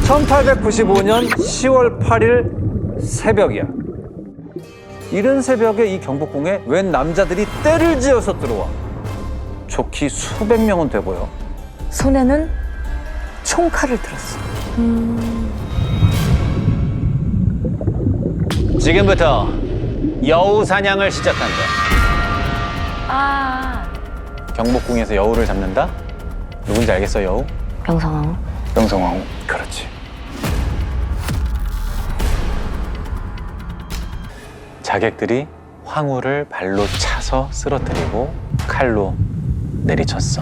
1895년 10월 8일 새벽이야. 이른 새벽에 이 경복궁에 웬 남자들이 떼를 지어서 들어와. 좋기 수백 명은 돼 보여. 손에는 총칼을 들었어. 지금부터 여우 사냥을 시작한다. 아, 경복궁에서 여우를 잡는다? 누군지 알겠어, 여우? 명성황후. 명성황후. 그렇지. 자객들이 황후를 발로 차서 쓰러뜨리고 칼로 내리쳤어.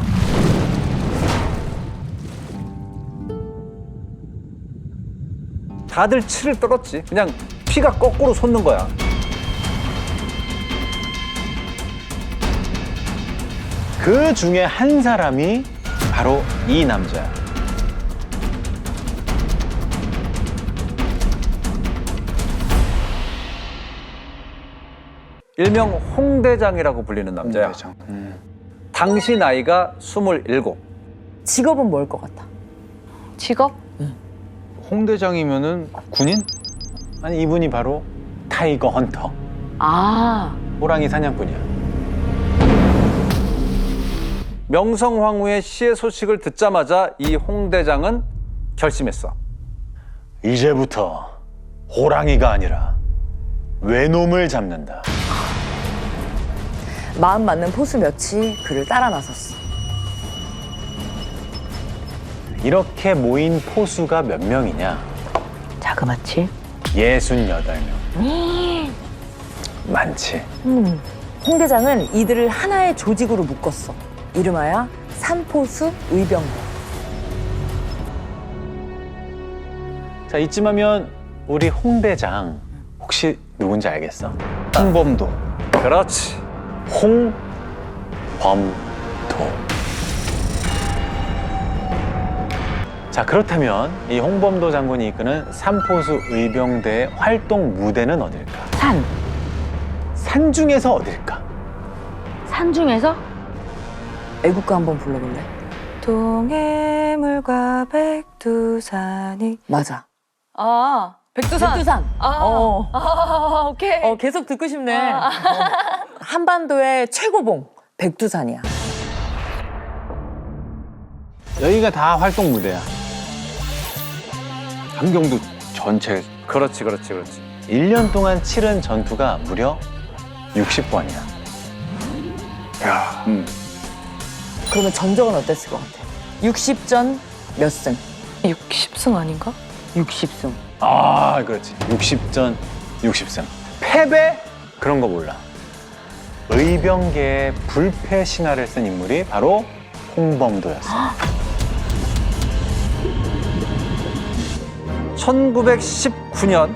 다들 치를 떨었지. 그냥 피가 거꾸로 솟는 거야. 그 중에 한 사람이 바로 이 남자야. 일명 홍대장이라고 불리는 남자야. 당시 나이가 27. 직업은 뭘 것 같아? 직업? 홍대장이면은 군인? 아니, 이분이 바로 타이거 헌터. 아, 호랑이 사냥꾼이야. 명성황후의 시해 소식을 듣자마자 이 홍대장은 결심했어. 이제부터 호랑이가 아니라 외놈을 잡는다. 마음 맞는 포수 몇이 그를 따라 나섰어. 이렇게 모인 포수가 몇 명이냐? 자그마치? 68명. 많지. 홍대장은 이들을 하나의 조직으로 묶었어. 이름하여 삼포수 의병대. 자, 이쯤 하면 우리 홍대장 혹시 누군지 알겠어? 홍범도. 그렇지. 홍범도. 자, 그렇다면 이 홍범도 장군이 이끄는 삼포수 의병대의 활동 무대는 어딜까? 산. 산 중에서 어딜까? 산 중에서? 애국가 한번 불러볼래? 동해물과 백두산이. 맞아. 아, 백두산. 백두산. 오케이. 계속 듣고 싶네. 한반도의 최고봉 백두산이야. 여기가 다 활동 무대야. 함경도 전체. 그렇지. 1년 동안 치른 전투가 무려 60번이야. 야. 그러면 전적은 어땠을 것 같아? 60전 몇 승? 60승 아닌가? 60승. 아, 그렇지. 60전 60승. 패배? 그런 거 몰라. 의병계의 불패 신화를 쓴 인물이 바로 홍범도였어. 1919년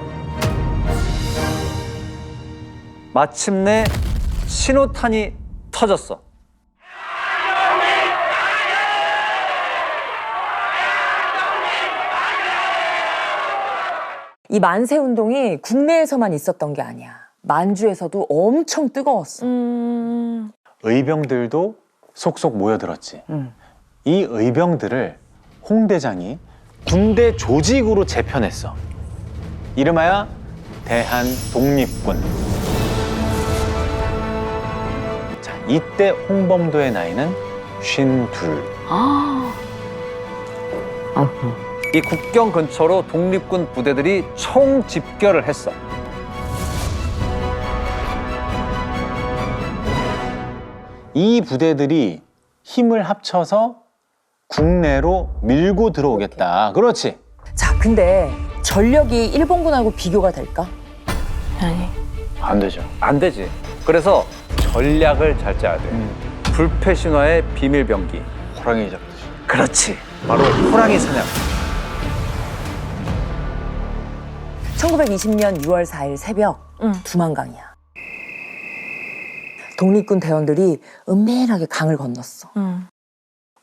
마침내 신호탄이 터졌어. 이 만세 운동이 국내에서만 있었던 게 아니야. 만주에서도 엄청 뜨거웠어. 의병들도 속속 모여들었지. 이 의병들을 홍대장이 군대 조직으로 재편했어. 이름하여 대한독립군. 자, 이때 홍범도의 나이는 52. 이 국경 근처로 독립군 부대들이 총 집결을 했어. 이 부대들이 힘을 합쳐서 국내로 밀고 들어오겠다. 그렇지. 자, 근데 전력이 일본군하고 비교가 될까? 아니. 안 되죠. 안 되지. 그래서 전략을 잘 짜야 돼. 불패 신화의 비밀 병기. 호랑이 잡듯이. 그렇지. 바로 호랑이 사냥. 1920년 6월 4일 새벽 두만강이야. 독립군 대원들이 은밀하게 강을 건넜어.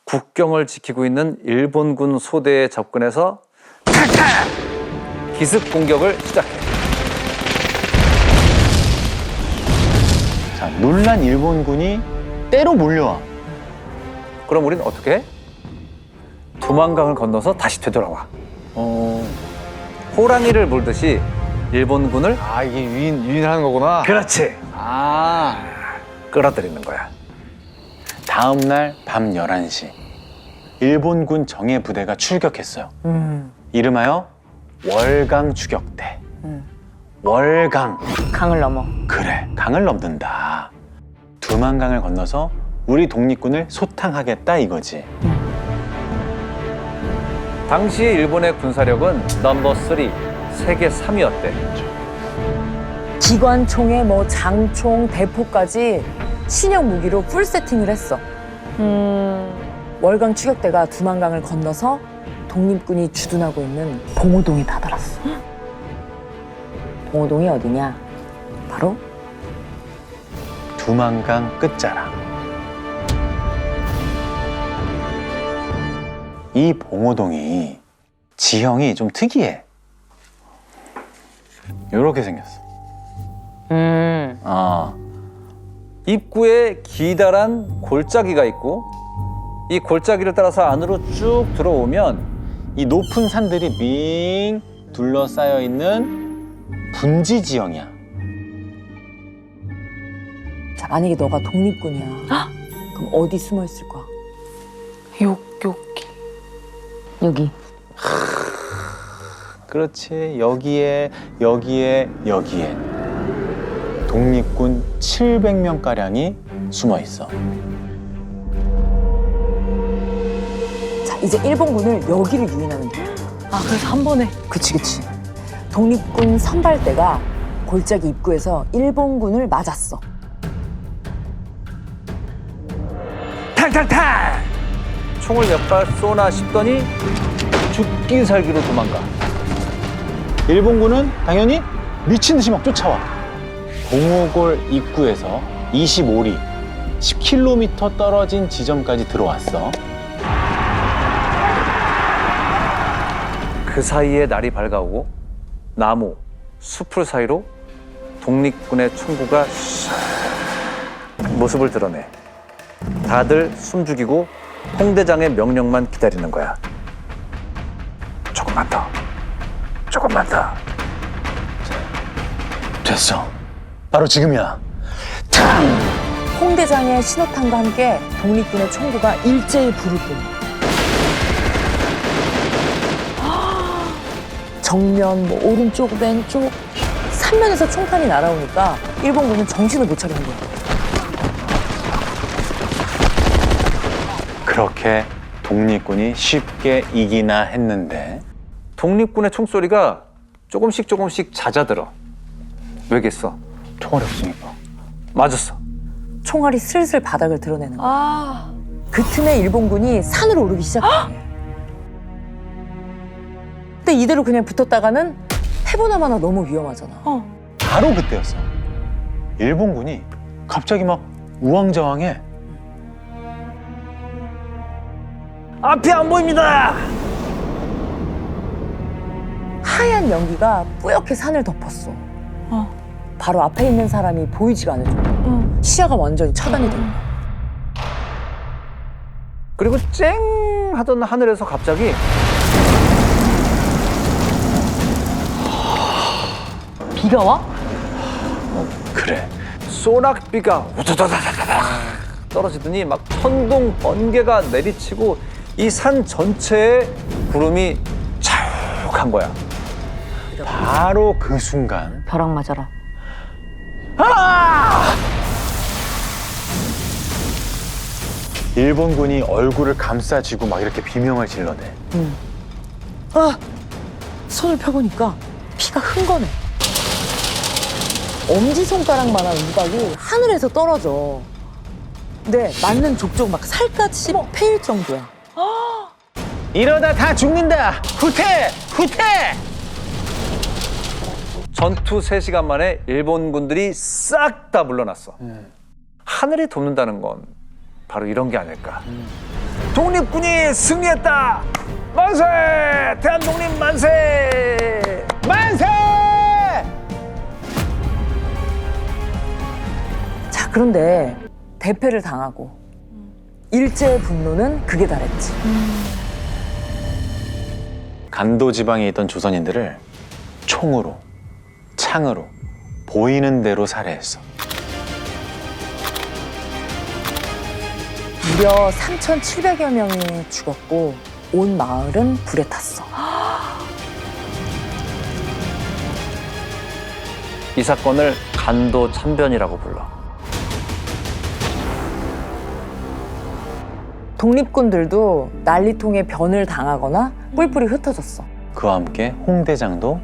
국경을 지키고 있는 일본군 소대에 접근해서 기습 공격을 시작해. 자, 놀란 일본군이 때로 몰려와. 그럼 우린 어떻게 해? 두만강을 건너서 다시 되돌아와. 호랑이를 몰듯이 일본군을 아, 이게 유인하는 거구나. 그렇지 아. 끌어들이는 거야. 다음 날 밤 11시. 일본군 정예 부대가 출격했어요. 이름하여 월강 추격대. 월강. 강을 넘어. 그래, 강을 넘는다. 두만강을 건너서 우리 독립군을 소탕하겠다 이거지. 당시의 일본의 군사력은 넘버 3, 세계 3위였대. 기관총에 뭐 장총, 대포까지 신형 무기로 풀 세팅을 했어. 월강 추격대가 두만강을 건너서 독립군이 주둔하고 있는 봉오동에 다다랐어. 봉오동이 어디냐? 바로 두만강 끝자락. 이 봉오동이 지형이 좀 특이해. 요렇게 생겼어. 입구에 기다란 골짜기가 있고 이 골짜기를 따라서 안으로 쭉 들어오면 이 높은 산들이 빙 둘러싸여 있는 분지 지형이야. 자, 만약에 너가 독립군이야. 그럼 어디 숨어 있을 거야? 여기. 여기. 그렇지. 여기에 독립군 700명가량이 숨어 있어. 자, 이제 일본군을 여기를 유인하면 돼. 아, 그래서 한 번에. 그치. 독립군 선발대가 골짜기 입구에서 일본군을 맞았어. 탕탕탕! 총을 몇 발 쏘나 싶더니 죽기 살기로 도망가. 일본군은 당연히 미친 듯이 막 쫓아와. 봉오골 입구에서 25리, 10km 떨어진 지점까지 들어왔어. 그 사이에 날이 밝아오고 나무, 숲을 사이로 독립군의 총구가 샥 모습을 드러내. 다들 숨죽이고 홍대장의 명령만 기다리는 거야. 조금만 더. 됐어. 바로 지금이야. 홍대장의 신호탄과 함께 독립군의 총구가 일제히 불을 뿜어. 정면, 뭐 오른쪽, 왼쪽, 삼면에서 총탄이 날아오니까 일본군은 정신을 못 차리는 거야. 그렇게 독립군이 쉽게 이기나 했는데 독립군의 총소리가 조금씩 잦아들어. 왜겠어? 총알이 없으니까. 맞았어. 총알이 슬슬 바닥을 드러내는 거야. 아. 그 틈에 일본군이 산을 오르기 시작해. 근데 이대로 그냥 붙었다가는 해보나마나 너무 위험하잖아. 바로 그때였어. 일본군이 갑자기 막 우왕좌왕해. 앞이 안 보입니다. 하얀 연기가 뿌옇게 산을 덮었어. 바로 앞에 있는 사람이 보이지가 않을 정도로 시야가 완전히 차단이 된 거야. 그리고 쨍 하던 하늘에서 갑자기 비가 와? 그래. 소낙비가 우다다다다다 떨어지더니 막 천둥 번개가 내리치고 이 산 전체에 구름이 자욱한 거야. 바로 그 순간 벼락 맞아라. 일본군이 얼굴을 감싸쥐고 막 이렇게 비명을 질러대. 손을 펴보니까 피가 흥건해. 엄지손가락만한 우박이 하늘에서 떨어져. 근데 맞는 족족 막 살갗이 패일 정도야. 이러다 다 죽는다. 후퇴! 전투 3시간 만에 일본군들이 싹 다 물러났어. 하늘이 돕는다는 건 바로 이런 게 아닐까. 독립군이 승리했다. 만세! 대한독립 만세! 만세! 자, 그런데 대패를 당하고 일제의 분노는 극에 달했지. 간도 지방에 있던 조선인들을 총으로, 창으로 보이는 대로 살해했어. 무려 3,700여 명이 죽었고 온 마을은 불에 탔어. 이 사건을 간도 참변이라고 불러. 독립군들도 난리통에 변을 당하거나 뿔뿔이 흩어졌어. 그와 함께 홍대장도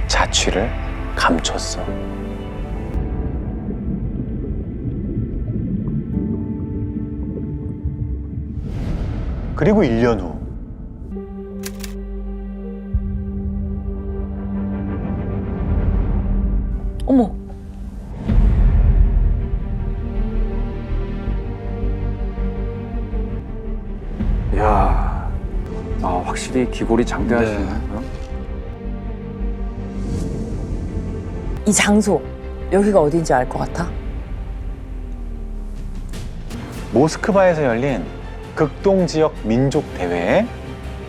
자취를 감췄어. 그리고 1년 후 어머. 이야, 확실히 기골이 장대하시네. 이 장소, 여기가 어딘지 알 것 같아? 모스크바에서 열린 극동 지역 민족 대회에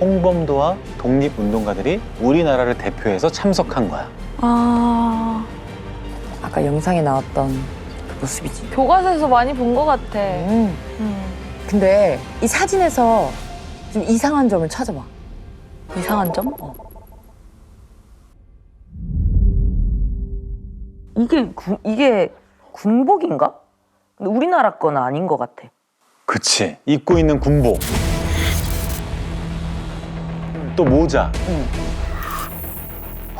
홍범도와 독립운동가들이 우리나라를 대표해서 참석한 거야. 아, 아까 영상에 나왔던 그 모습이지. 교과서에서 많이 본 것 같아. 근데 이 사진에서 좀 이상한 점을 찾아봐. 이상한 점? 이게 군복인가? 근데 우리나라 건 아닌 것 같아. 그치. 입고 있는 군복. 또 모자.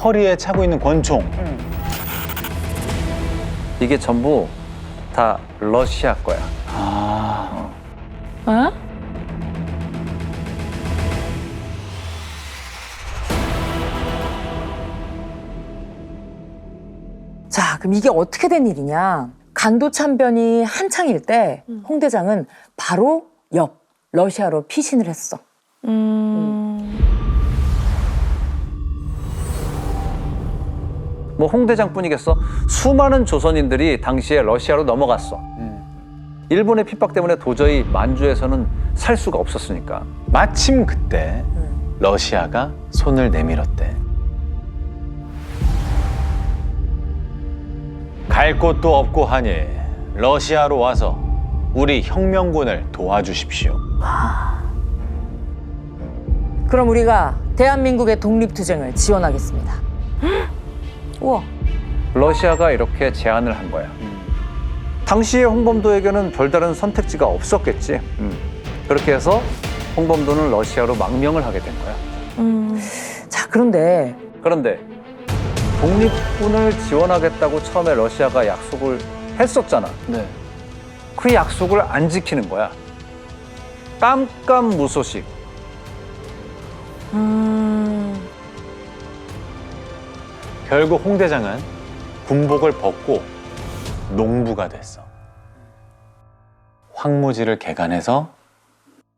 허리에 차고 있는 권총. 이게 전부 다 러시아 거야. 에? 자, 그럼 이게 어떻게 된 일이냐? 간도 참변이 한창일 때 홍대장은 바로 옆 러시아로 피신을 했어. 뭐 홍대장뿐이겠어? 수많은 조선인들이 당시에 러시아로 넘어갔어. 일본의 핍박 때문에 도저히 만주에서는 살 수가 없었으니까. 마침 그때 러시아가 손을 내밀었대. 갈 곳도 없고 하니 러시아로 와서 우리 혁명군을 도와주십시오. 그럼 우리가 대한민국의 독립투쟁을 지원하겠습니다. 우와. 러시아가 이렇게 제안을 한 거야. 당시의 홍범도에게는 별다른 선택지가 없었겠지. 그렇게 해서 홍범도는 러시아로 망명을 하게 된 거야. 자, 그런데 그런데 독립군을 지원하겠다고 처음에 러시아가 약속을 했었잖아. 네. 그 약속을 안 지키는 거야. 깜깜무소식. 결국 홍대장은 군복을 벗고 농부가 됐어. 황무지를 개간해서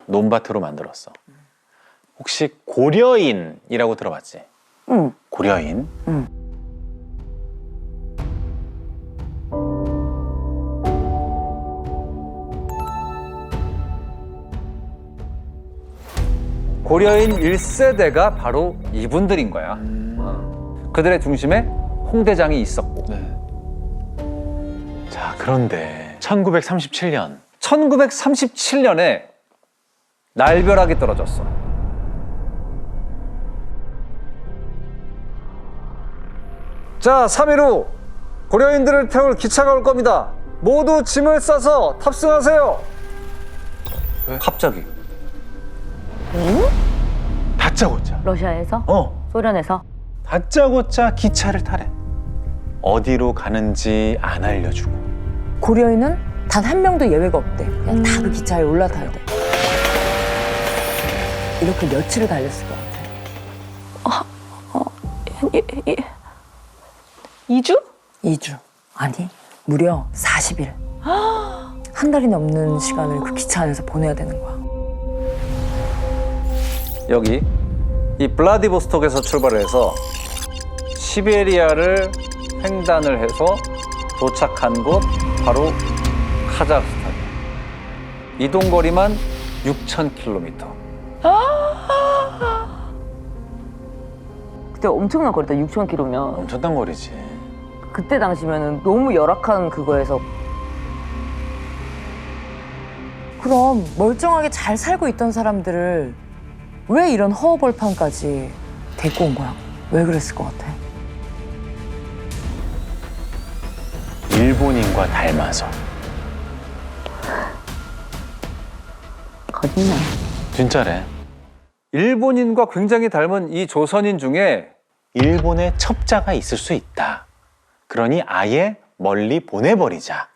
논밭으로 만들었어. 혹시 고려인이라고 들어봤지? 응. 고려인? 고려인 1세대가 바로 이분들인 거야. 그들의 중심에 홍대장이 있었고. 자, 그런데 1937년 1937년에 날벼락이 떨어졌어. 자, 3일 후 고려인들을 태울 기차가 올 겁니다. 모두 짐을 싸서 탑승하세요. 왜? 갑자기. 다짜고짜 러시아에서? 소련에서? 다짜고짜 기차를 타래. 어디로 가는지 안 알려주고. 고려인은 단 한 명도 예외가 없대. 그냥 다 그 기차에 올라타야 돼. 이렇게 며칠을 달렸을 것 같아. 2주? 2주. 아니, 무려 40일. 한 달이 넘는 시간을 그 기차 안에서 보내야 되는 거야. 여기 이 블라디보스톡에서 출발을 해서 시베리아를 횡단을 해서 도착한 곳 바로 카자흐스탄. 이동 거리만 6,000km. 그때 엄청난 거리다. 6,000km면. 엄청난 거리지. 그때 당시면은 너무 열악한 그거에서 그럼 멀쩡하게 잘 살고 있던 사람들을 왜 이런 허허벌판까지 데리고 온 거야? 왜 그랬을 것 같아? 일본인과 닮아서. 거짓말. 진짜래. 일본인과 굉장히 닮은 이 조선인 중에 일본에 첩자가 있을 수 있다. 그러니 아예 멀리 보내버리자.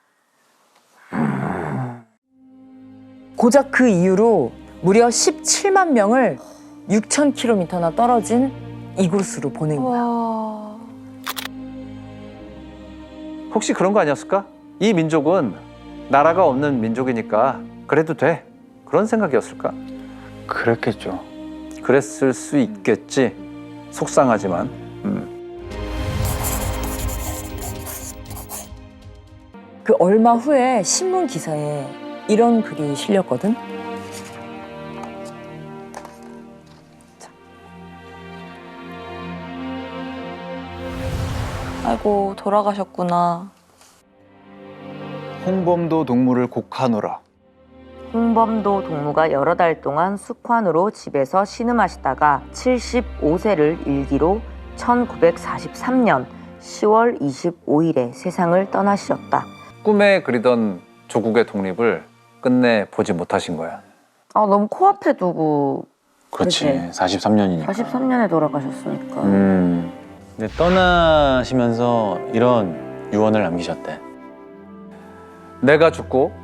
고작 그 이후로 무려 17만 명을 6,000km나 떨어진 이곳으로 보낸 거야. 혹시 그런 거 아니었을까? 이 민족은 나라가 없는 민족이니까 그래도 돼. 그런 생각이었을까? 그랬겠죠. 그랬을 수 있겠지. 속상하지만. 그 얼마 후에 신문 기사에 이런 글이 실렸거든. 아이고 돌아가셨구나. 홍범도 동무를 곡하노라. 홍범도 동무가 여러 달 동안 숙환으로 집에서 신음하시다가 75세를 일기로 1943년 10월 25일에 세상을 떠나시었다. 꿈에 그리던 조국의 독립을 끝내 보지 못하신 거야. 아 너무 코앞에 두고 그렇지. 그치. 43년이니까. 43년에 돌아가셨으니까. 근데 떠나시면서 이런 유언을 남기셨대. 내가 죽고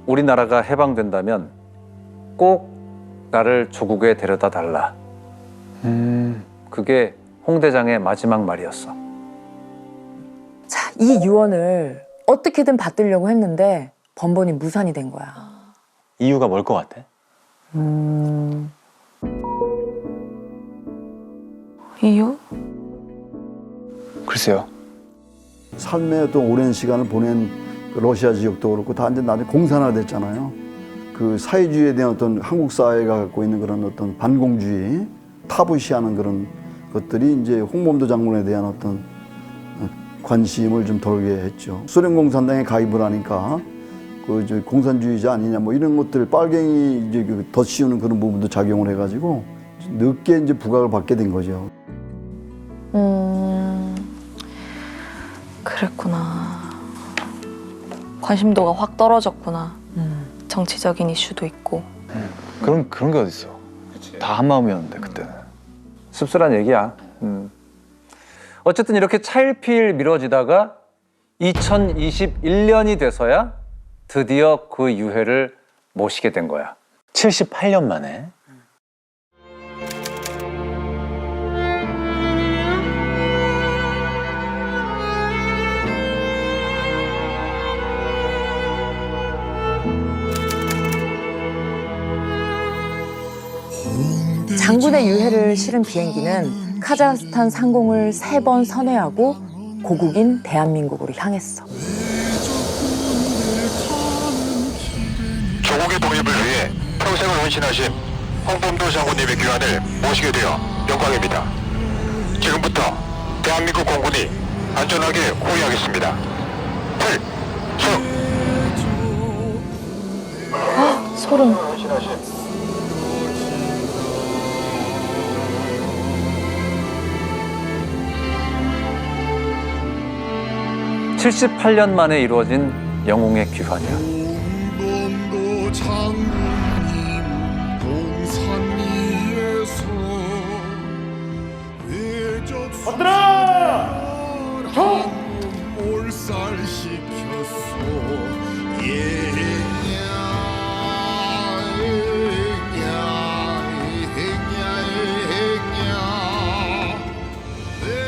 우리나라가 해방된다면 꼭 나를 조국에 데려다 달라. 그게 홍 대장의 마지막 말이었어. 자, 이 유언을 어떻게든 받들려고 했는데 번번이 무산이 된 거야. 이유가 뭘 것 같아? 이유? 글쎄요. 삶의 어떤 오랜 시간을 보낸 그 러시아 지역도 그렇고 다 이제 나중에 공산화됐잖아요. 그 사회주의에 대한 어떤 한국 사회가 갖고 있는 그런 어떤 반공주의, 타부시하는 그런 것들이 이제 홍범도 장군에 대한 어떤 관심을 좀 덜게 했죠. 소련 공산당에 가입을 하니까 그 이제 공산주의자 아니냐 뭐 이런 것들 빨갱이 이제 그 덧씌우는 그런 부분도 작용을 해가지고 늦게 이제 부각을 받게 된 거죠. 그랬구나. 관심도가 확 떨어졌구나. 정치적인 이슈도 있고. 그런 게 어딨어. 다 한마음이었는데 그때는. 씁쓸한 얘기야. 어쨌든 이렇게 차일피일 미뤄지다가 2021년이 돼서야 드디어 그 유해를 모시게 된 거야. 78년 만에. 장군의 유해를 실은 비행기는 카자흐스탄 상공을 3번 선회하고 고국인 대한민국으로 향했어. 조국의 독립을 위해 평생을 헌신하신 홍범도 장군님의 귀환을 모시게 되어 영광입니다. 지금부터 대한민국 공군이 안전하게 호위하겠습니다. 필승! 소름. 헌신하신 78년 만에 이루어진 영웅의 귀환이야. 홍범도 장군님 동산 위에서 외적수들아 몰살시켰소.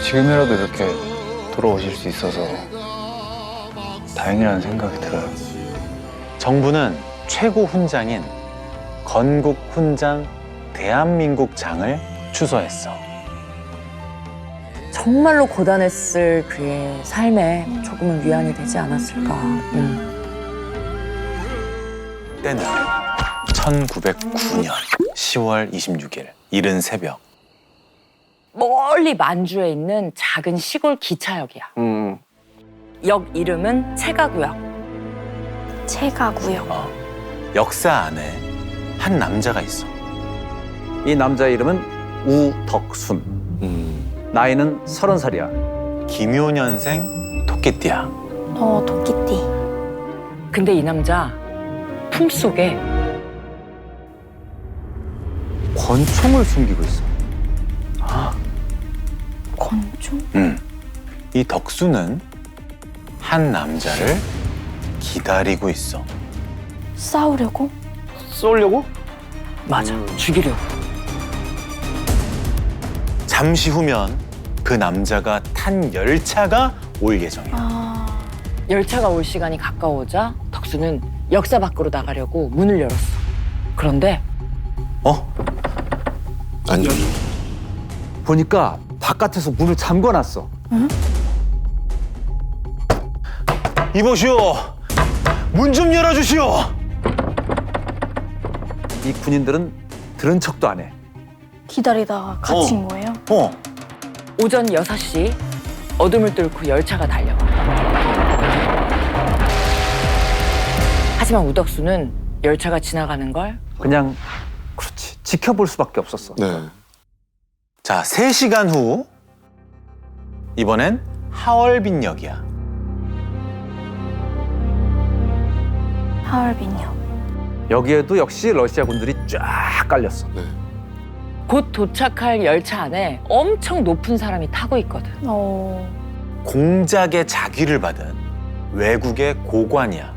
지금이라도 이렇게 돌아오실 수 있어서 다행이라는 생각이 들어요. 정부는 최고 훈장인 건국 훈장 대한민국장을 추서했어. 정말로 고단했을 그의 삶에 조금은 위안이 되지 않았을까. 때는 1909년 10월 26일 이른 새벽. 멀리 만주에 있는 작은 시골 기차역이야. 역 이름은 체가구역. 체가구역. 역사 안에 한 남자가 있어. 이 남자의 이름은 우덕순. 나이는 30살이야. 김효년생 토끼띠야. 토끼띠. 근데 이 남자 품속에 권총을 숨기고 있어. 권총? 이 덕수는 한 남자를 기다리고 있어. 싸우려고? 쏠려고? 맞아 죽이려고. 잠시 후면 그 남자가 탄 열차가 올 예정이야. 열차가 올 시간이 가까워오자 덕수는 역사 밖으로 나가려고 문을 열었어. 그런데 보니까 바깥에서 문을 잠궈놨어. 이보시오. 문 좀 열어주시오. 이 군인들은 들은 척도 안 해. 기다리다가 갇힌 거예요? 오전 6시 어둠을 뚫고 열차가 달려와. 하지만 우덕수는 열차가 지나가는 걸 그냥 그렇지 지켜볼 수밖에 없었어. 자, 3시간 후 이번엔 하얼빈역이야. 하얼빈역. 여기에도 역시 러시아 군들이 쫙 깔렸어. 곧 도착할 열차 안에 엄청 높은 사람이 타고 있거든. 공작의 자귀를 받은 외국의 고관이야.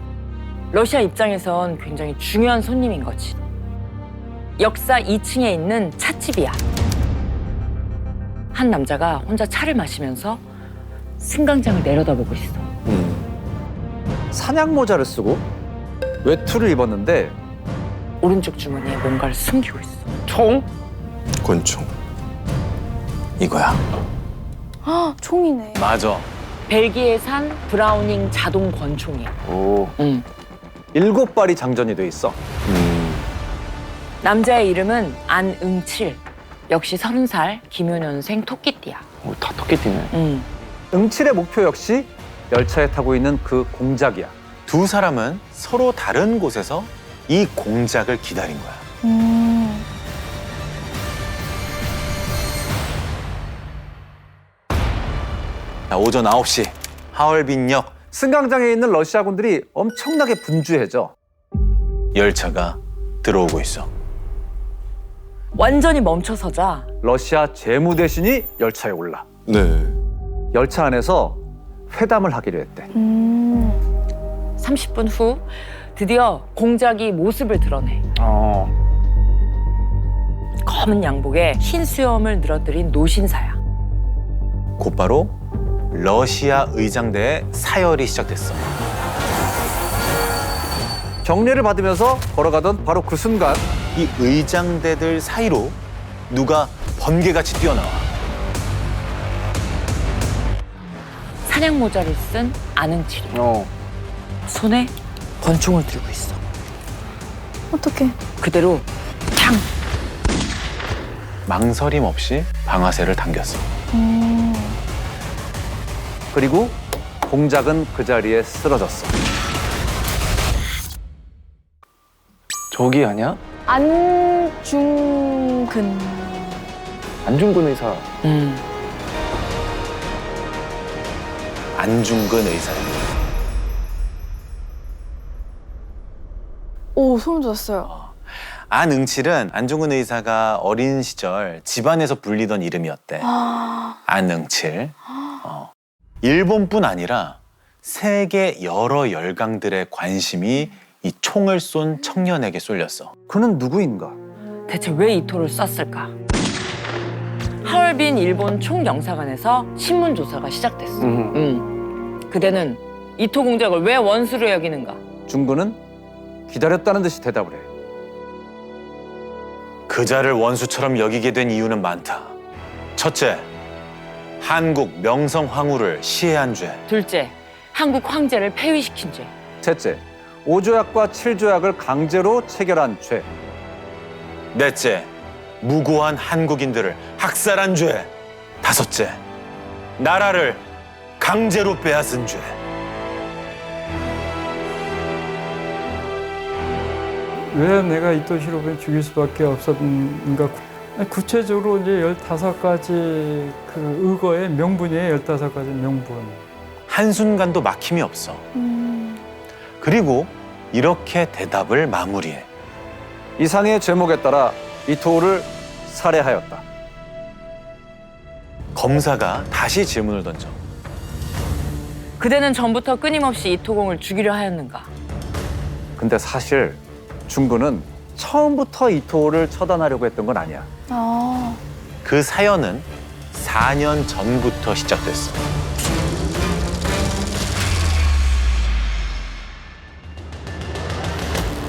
러시아 입장에선 굉장히 중요한 손님인 거지. 역사 2층에 있는 찻집이야. 한 남자가 혼자 차를 마시면서 승강장을 내려다보고 있어. 사냥 모자를 쓰고 외투를 입었는데 오른쪽 주머니에 뭔가를 숨기고 있어. 총? 권총. 이거야. 총이네. 맞아. 벨기에산 브라우닝 자동 권총이야. 오. 7발이 장전이 돼 있어. 남자의 이름은 안응칠. 역시 30살 김효년생 토끼띠야. 다 토끼띠네. 응칠의 목표 역시 열차에 타고 있는 그 공작이야. 두 사람은 서로 다른 곳에서 이 공작을 기다린 거야. 자, 오전 9시 하얼빈역. 승강장에 있는 러시아 군들이 엄청나게 분주해져. 열차가 들어오고 있어. 완전히 멈춰서자 러시아 재무대신이 열차에 올라. 열차 안에서 회담을 하기로 했대. 30분 후 드디어 공작이 모습을 드러내. 검은 양복에 흰 수염을 늘어뜨린 노신사야. 곧바로 러시아 의장대의 사열이 시작됐어. 격려를 받으면서 걸어가던 바로 그 순간 이 의장대들 사이로 누가 번개같이 뛰어나와. 사냥 모자를 쓴 안응칠이. 손에 권총을 들고 있어. 어떡해. 그대로 탕! 망설임 없이 방아쇠를 당겼어. 그리고 공작은 그 자리에 쓰러졌어. 저기 아니야? 안중근. 안중근 의사. 안중근 의사야. 오, 소름 돋았어요. 안응칠은 안중근 의사가 어린 시절 집안에서 불리던 이름이었대. 안응칠. 일본뿐 아니라 세계 여러 열강들의 관심이 이 총을 쏜 청년에게 쏠렸어. 그는 누구인가? 대체 왜 이 토를 썼을까? 하얼빈 일본 총영사관에서 신문 조사가 시작됐어. 그대는 이토 공작을 왜 원수로 여기는가? 중군은 기다렸다는 듯이 대답을 해. 그자를 원수처럼 여기게 된 이유는 많다. 첫째, 한국 명성황후를 시해한 죄. 둘째, 한국 황제를 폐위시킨 죄. 셋째, 5조약과 7조약을 강제로 체결한 죄. 넷째, 무고한 한국인들을 학살한 죄. 5째, 나라를 강제로 빼앗은 죄. 왜 내가 이토 히로부미를 죽일 수밖에 없었는가? 구체적으로 이제 15가지 그 의거의 명분이에요. 15가지 명분. 한순간도 막힘이 없어. 그리고 이렇게 대답을 마무리해. 이상의 제목에 따라 이토를 살해하였다. 검사가 다시 질문을 던져. 그대는 전부터 끊임없이 이토공을 죽이려 하였는가? 근데 사실 중구는 처음부터 이토를 처단하려고 했던 건 아니야. 그 사연은 4년 전부터 시작됐어.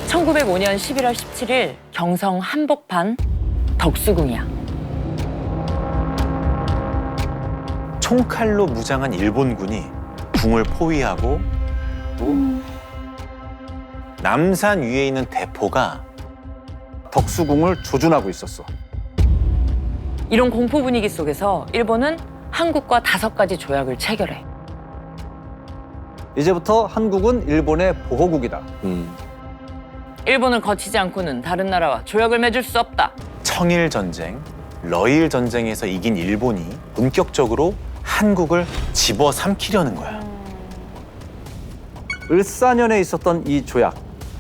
(1905년 11월 17일) 경성 한복판 덕수궁이야. 총칼로 무장한 일본군이 궁을 포위하고 또 남산 위에 있는 대포가 덕수궁을 조준하고 있었어. 이런 공포 분위기 속에서 일본은 한국과 5가지 조약을 체결해. 이제부터 한국은 일본의 보호국이다. 일본을 거치지 않고는 다른 나라와 조약을 맺을 수 없다. 청일 전쟁, 러일 전쟁에서 이긴 일본이 본격적으로 한국을 집어삼키려는 거야. 을사년에 있었던 이 조약.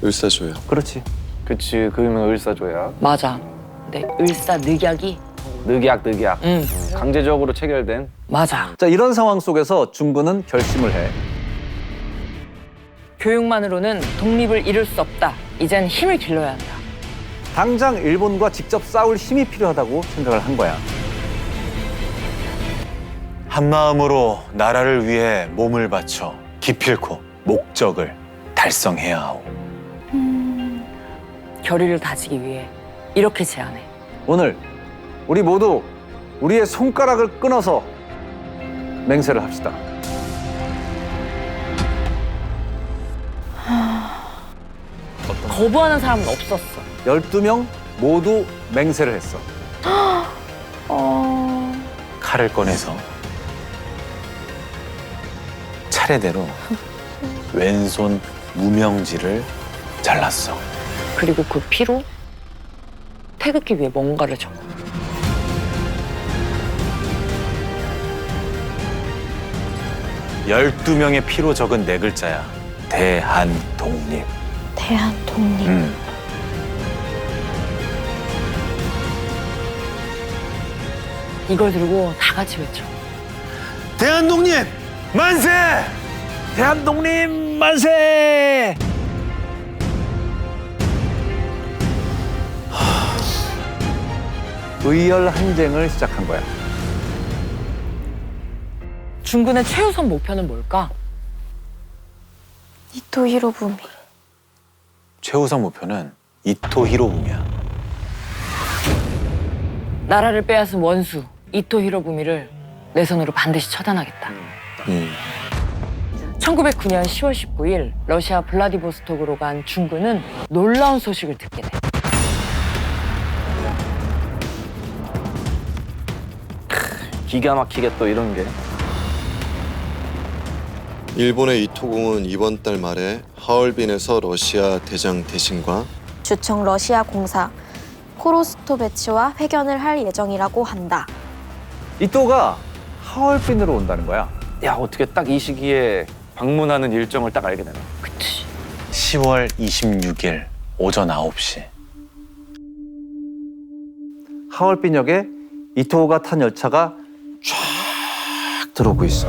을사조약. 그렇지. 그치, 그 유명한 을사조약. 맞아. 근데 을사늑약이 늑약. 강제적으로 체결된. 맞아. 자, 이런 상황 속에서 중구는 결심을 해. 교육만으로는 독립을 이룰 수 없다. 이젠 힘을 길러야 한다. 당장 일본과 직접 싸울 힘이 필요하다고 생각을 한 거야. 한마음으로 나라를 위해 몸을 바쳐 기필코 목적을 달성해야 하오. 결의를 다지기 위해 이렇게 제안해. 오늘 우리 모두 우리의 손가락을 끊어서 맹세를 합시다. 거부하는 사람은 없었어. 12명 모두 맹세를 했어. 칼을 꺼내서 차례대로 왼손 무명지를 잘랐어. 그리고 그 피로 태극기 위에 뭔가를 적어. 열두 명의 피로 적은 4글자야. 대한독립. 대한독립. 이걸 들고 다 같이 외쳐. 대한독립 만세! 대한독립 만세! 의열 항쟁을 시작한 거야. 중군의 최우선 목표는 뭘까? 이토 히로부미. 최우선 목표는 이토 히로부미야. 나라를 빼앗은 원수 이토 히로부미를 내 손으로 반드시 처단하겠다. 1909년 10월 19일 러시아 블라디보스톡으로 간 중군은 놀라운 소식을 듣게 돼. 기가 막히게 또 이런 게. 일본의 이토공은 이번 달 말에 하얼빈에서 러시아 대장 대신과 주청 러시아 공사 코로스토베치와 회견을 할 예정이라고 한다. 이토가 하얼빈으로 온다는 거야. 야, 어떻게 딱 이 시기에 방문하는 일정을 딱 알게 되네. 그치. 10월 26일 오전 9시. 하얼빈역에 이토가 탄 열차가 쫙 들어오고 있어.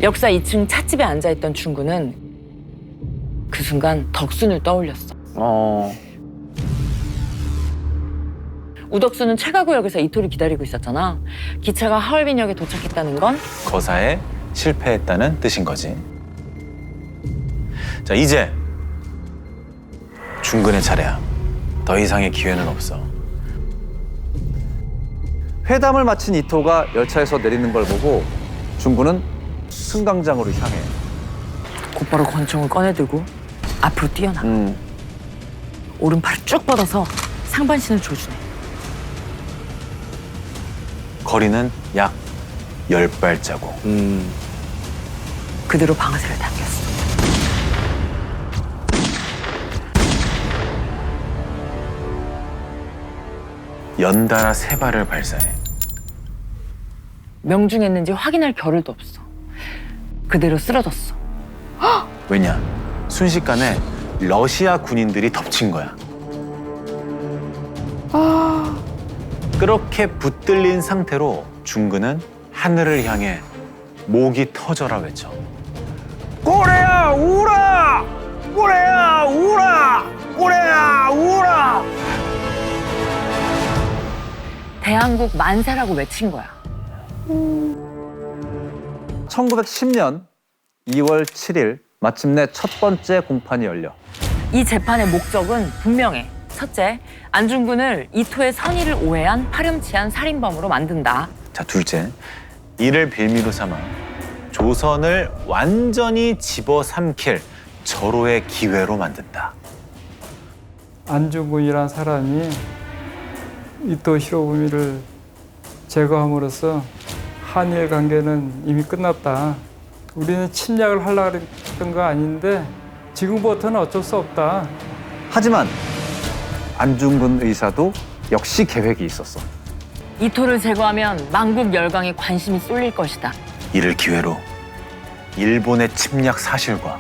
역사 2층 찻집에 앉아있던 중군은 그 순간 덕순을 떠올렸어. 우덕수는 최가구역에서 이토를 기다리고 있었잖아. 기차가 하얼빈역에 도착했다는 건 거사에 실패했다는 뜻인 거지. 자, 이제 중근의 차례야. 더 이상의 기회는 없어. 회담을 마친 이토가 열차에서 내리는 걸 보고 중군은 승강장으로 향해. 곧바로 권총을 꺼내들고 앞으로 뛰어나. 오른팔을 쭉 뻗어서 상반신을 조준해. 거리는 약 10발자국. 그대로 방아쇠를 당겼어. 연달아 3발을 발사해. 명중했는지 확인할 겨를도 없어. 그대로 쓰러졌어. 왜냐? 순식간에 러시아 군인들이 덮친 거야. 그렇게 붙들린 상태로 중근은 하늘을 향해 목이 터져라 외쳐. 꼬레야 우라! 꼬레야 우라! 꼬레야 우라! 대한국 만세라고 외친 거야. 1910년 2월 7일 마침내 첫 번째 공판이 열려. 이 재판의 목적은 분명해. 첫째, 안중근을 이토의 선의를 오해한 파렴치한 살인범으로 만든다. 자, 둘째, 이를 빌미로 삼아 조선을 완전히 집어삼킬 절호의 기회로 만든다. 안중근이란 사람이 이토 히로부미를 제거함으로써 한일 관계는 이미 끝났다. 우리는 침략을 하려고 했던 거 아닌데 지금부터는 어쩔 수 없다. 하지만 안중근 의사도 역시 계획이 있었어. 이토를 제거하면 만국 열강에 관심이 쏠릴 것이다. 이를 기회로 일본의 침략 사실과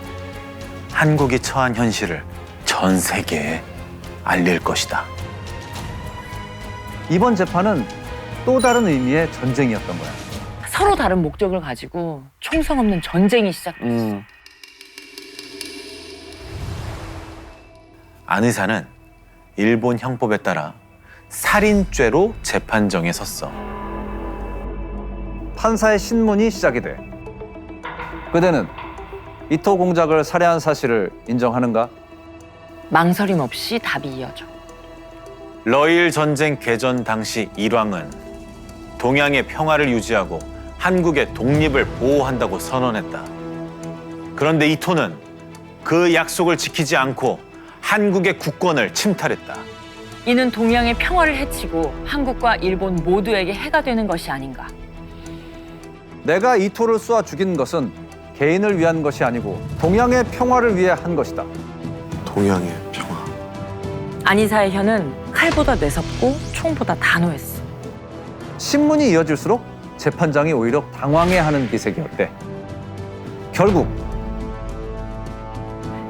한국이 처한 현실을 전 세계에 알릴 것이다. 이번 재판은 또 다른 의미의 전쟁이었던 거야. 서로 다른 목적을 가지고 총성 없는 전쟁이 시작됐어. 안 의사는 일본 형법에 따라 살인죄로 재판정에 섰어. 판사의 신문이 시작이 돼. 그대는 이토 공작을 살해한 사실을 인정하는가? 망설임 없이 답이 이어져. 러일 전쟁 개전 당시 일왕은 동양의 평화를 유지하고 한국의 독립을 보호한다고 선언했다. 그런데 이토는 그 약속을 지키지 않고 한국의 국권을 침탈했다. 이는 동양의 평화를 해치고 한국과 일본 모두에게 해가 되는 것이 아닌가. 내가 이토를 쏘아 죽인 것은 개인을 위한 것이 아니고 동양의 평화를 위해 한 것이다. 동양의 평화. 안이사의 혀는 칼보다 매섭고 총보다 단호했어. 신문이 이어질수록 재판장이 오히려 당황해하는 기색이었대. 결국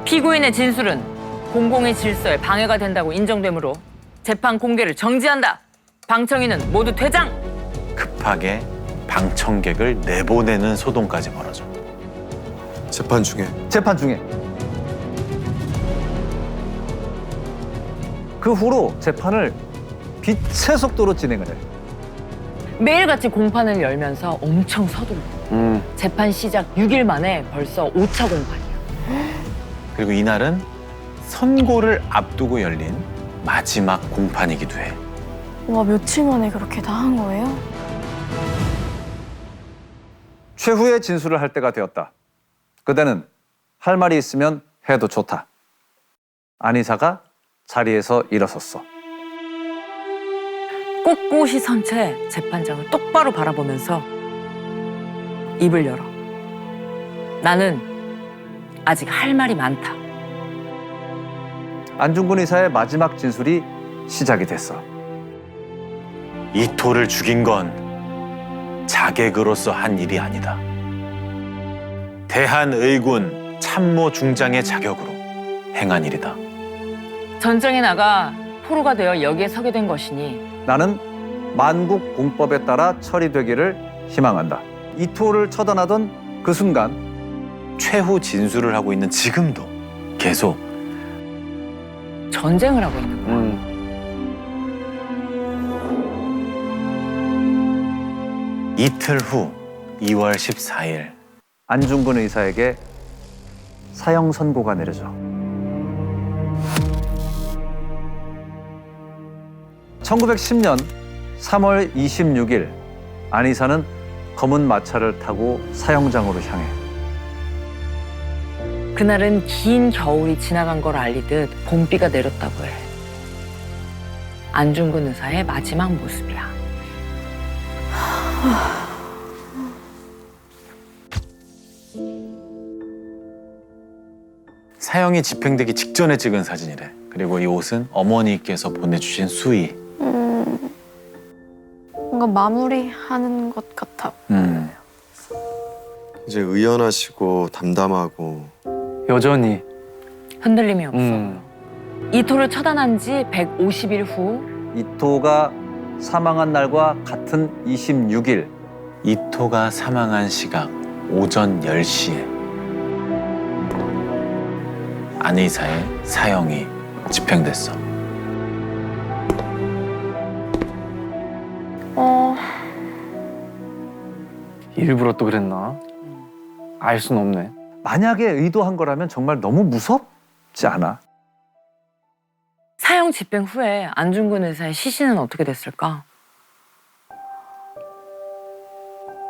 피고인의 진술은 공공의 질서에 방해가 된다고 인정되므로 재판 공개를 정지한다. 방청인은 모두 퇴장. 급하게 방청객을 내보내는 소동까지 벌어져. 재판 중에 그 후로 재판을 빛의 속도로 진행을 해. 매일같이 공판을 열면서 엄청 서둘러. 재판 시작 6일 만에 벌써 5차 공판이야. 그리고 이날은 선고를 앞두고 열린 마지막 공판이기도 해. 와, 며칠 만에 그렇게 다 한 거예요? 최후의 진술을 할 때가 되었다. 그대는 할 말이 있으면 해도 좋다. 안이사가 자리에서 일어섰어. 꼿꼿이 선 채 재판장을 똑바로 바라보면서 입을 열어. 나는 아직 할 말이 많다. 안중근 의사의 마지막 진술이 시작이 됐어. 이토를 죽인 건 자객으로서 한 일이 아니다. 대한의군 참모 중장의 자격으로 행한 일이다. 전쟁에 나가 포로가 되어 여기에 서게 된 것이니 나는 만국 공법에 따라 처리되기를 희망한다. 이토를 처단하던 그 순간 최후 진술을 하고 있는 지금도 계속 전쟁을 하고 있는 거야. 이틀 후 2월 14일 안중근 의사에게 사형 선고가 내려져. 1910년 3월 26일 안 의사는 검은 마차를 타고 사형장으로 향해. 그날은 긴 겨울이 지나간 걸 알리듯 봄비가 내렸다고 해. 안중근 의사의 마지막 모습이야. 사형이 집행되기 직전에 찍은 사진이래. 그리고 이 옷은 어머니께서 보내주신 수의. 뭔가 마무리하는 것 같아. 이제 의연하시고 담담하고 여전히 흔들림이 없어. 이토를 처단한 지 150일 후 이토가 사망한 날과 같은 26일 이토가 사망한 시각 오전 10시에 안 의사의 사형이 집행됐어. 일부러 또 그랬나? 알 순 없네. 만약에 의도한 거라면 정말 너무 무섭지 않아? 사형 집행 후에 안중근 의사의 시신은 어떻게 됐을까?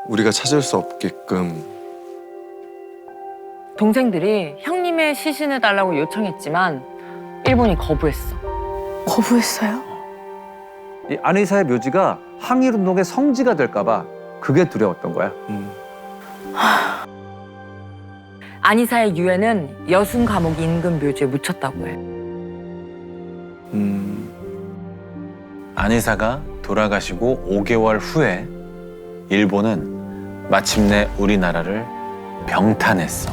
우리가 찾을 수 없게끔 동생들이 형님의 시신을 달라고 요청했지만 일본이 거부했어. 거부했어요? 이 안 의사의 묘지가 항일운동의 성지가 될까 봐 그게 두려웠던 거야. 안 의사의 유해는 여순 감옥 인근 묘지에 묻혔다고 해. 안 의사가 돌아가시고 5개월 후에 일본은 마침내 우리나라를 병탄했어.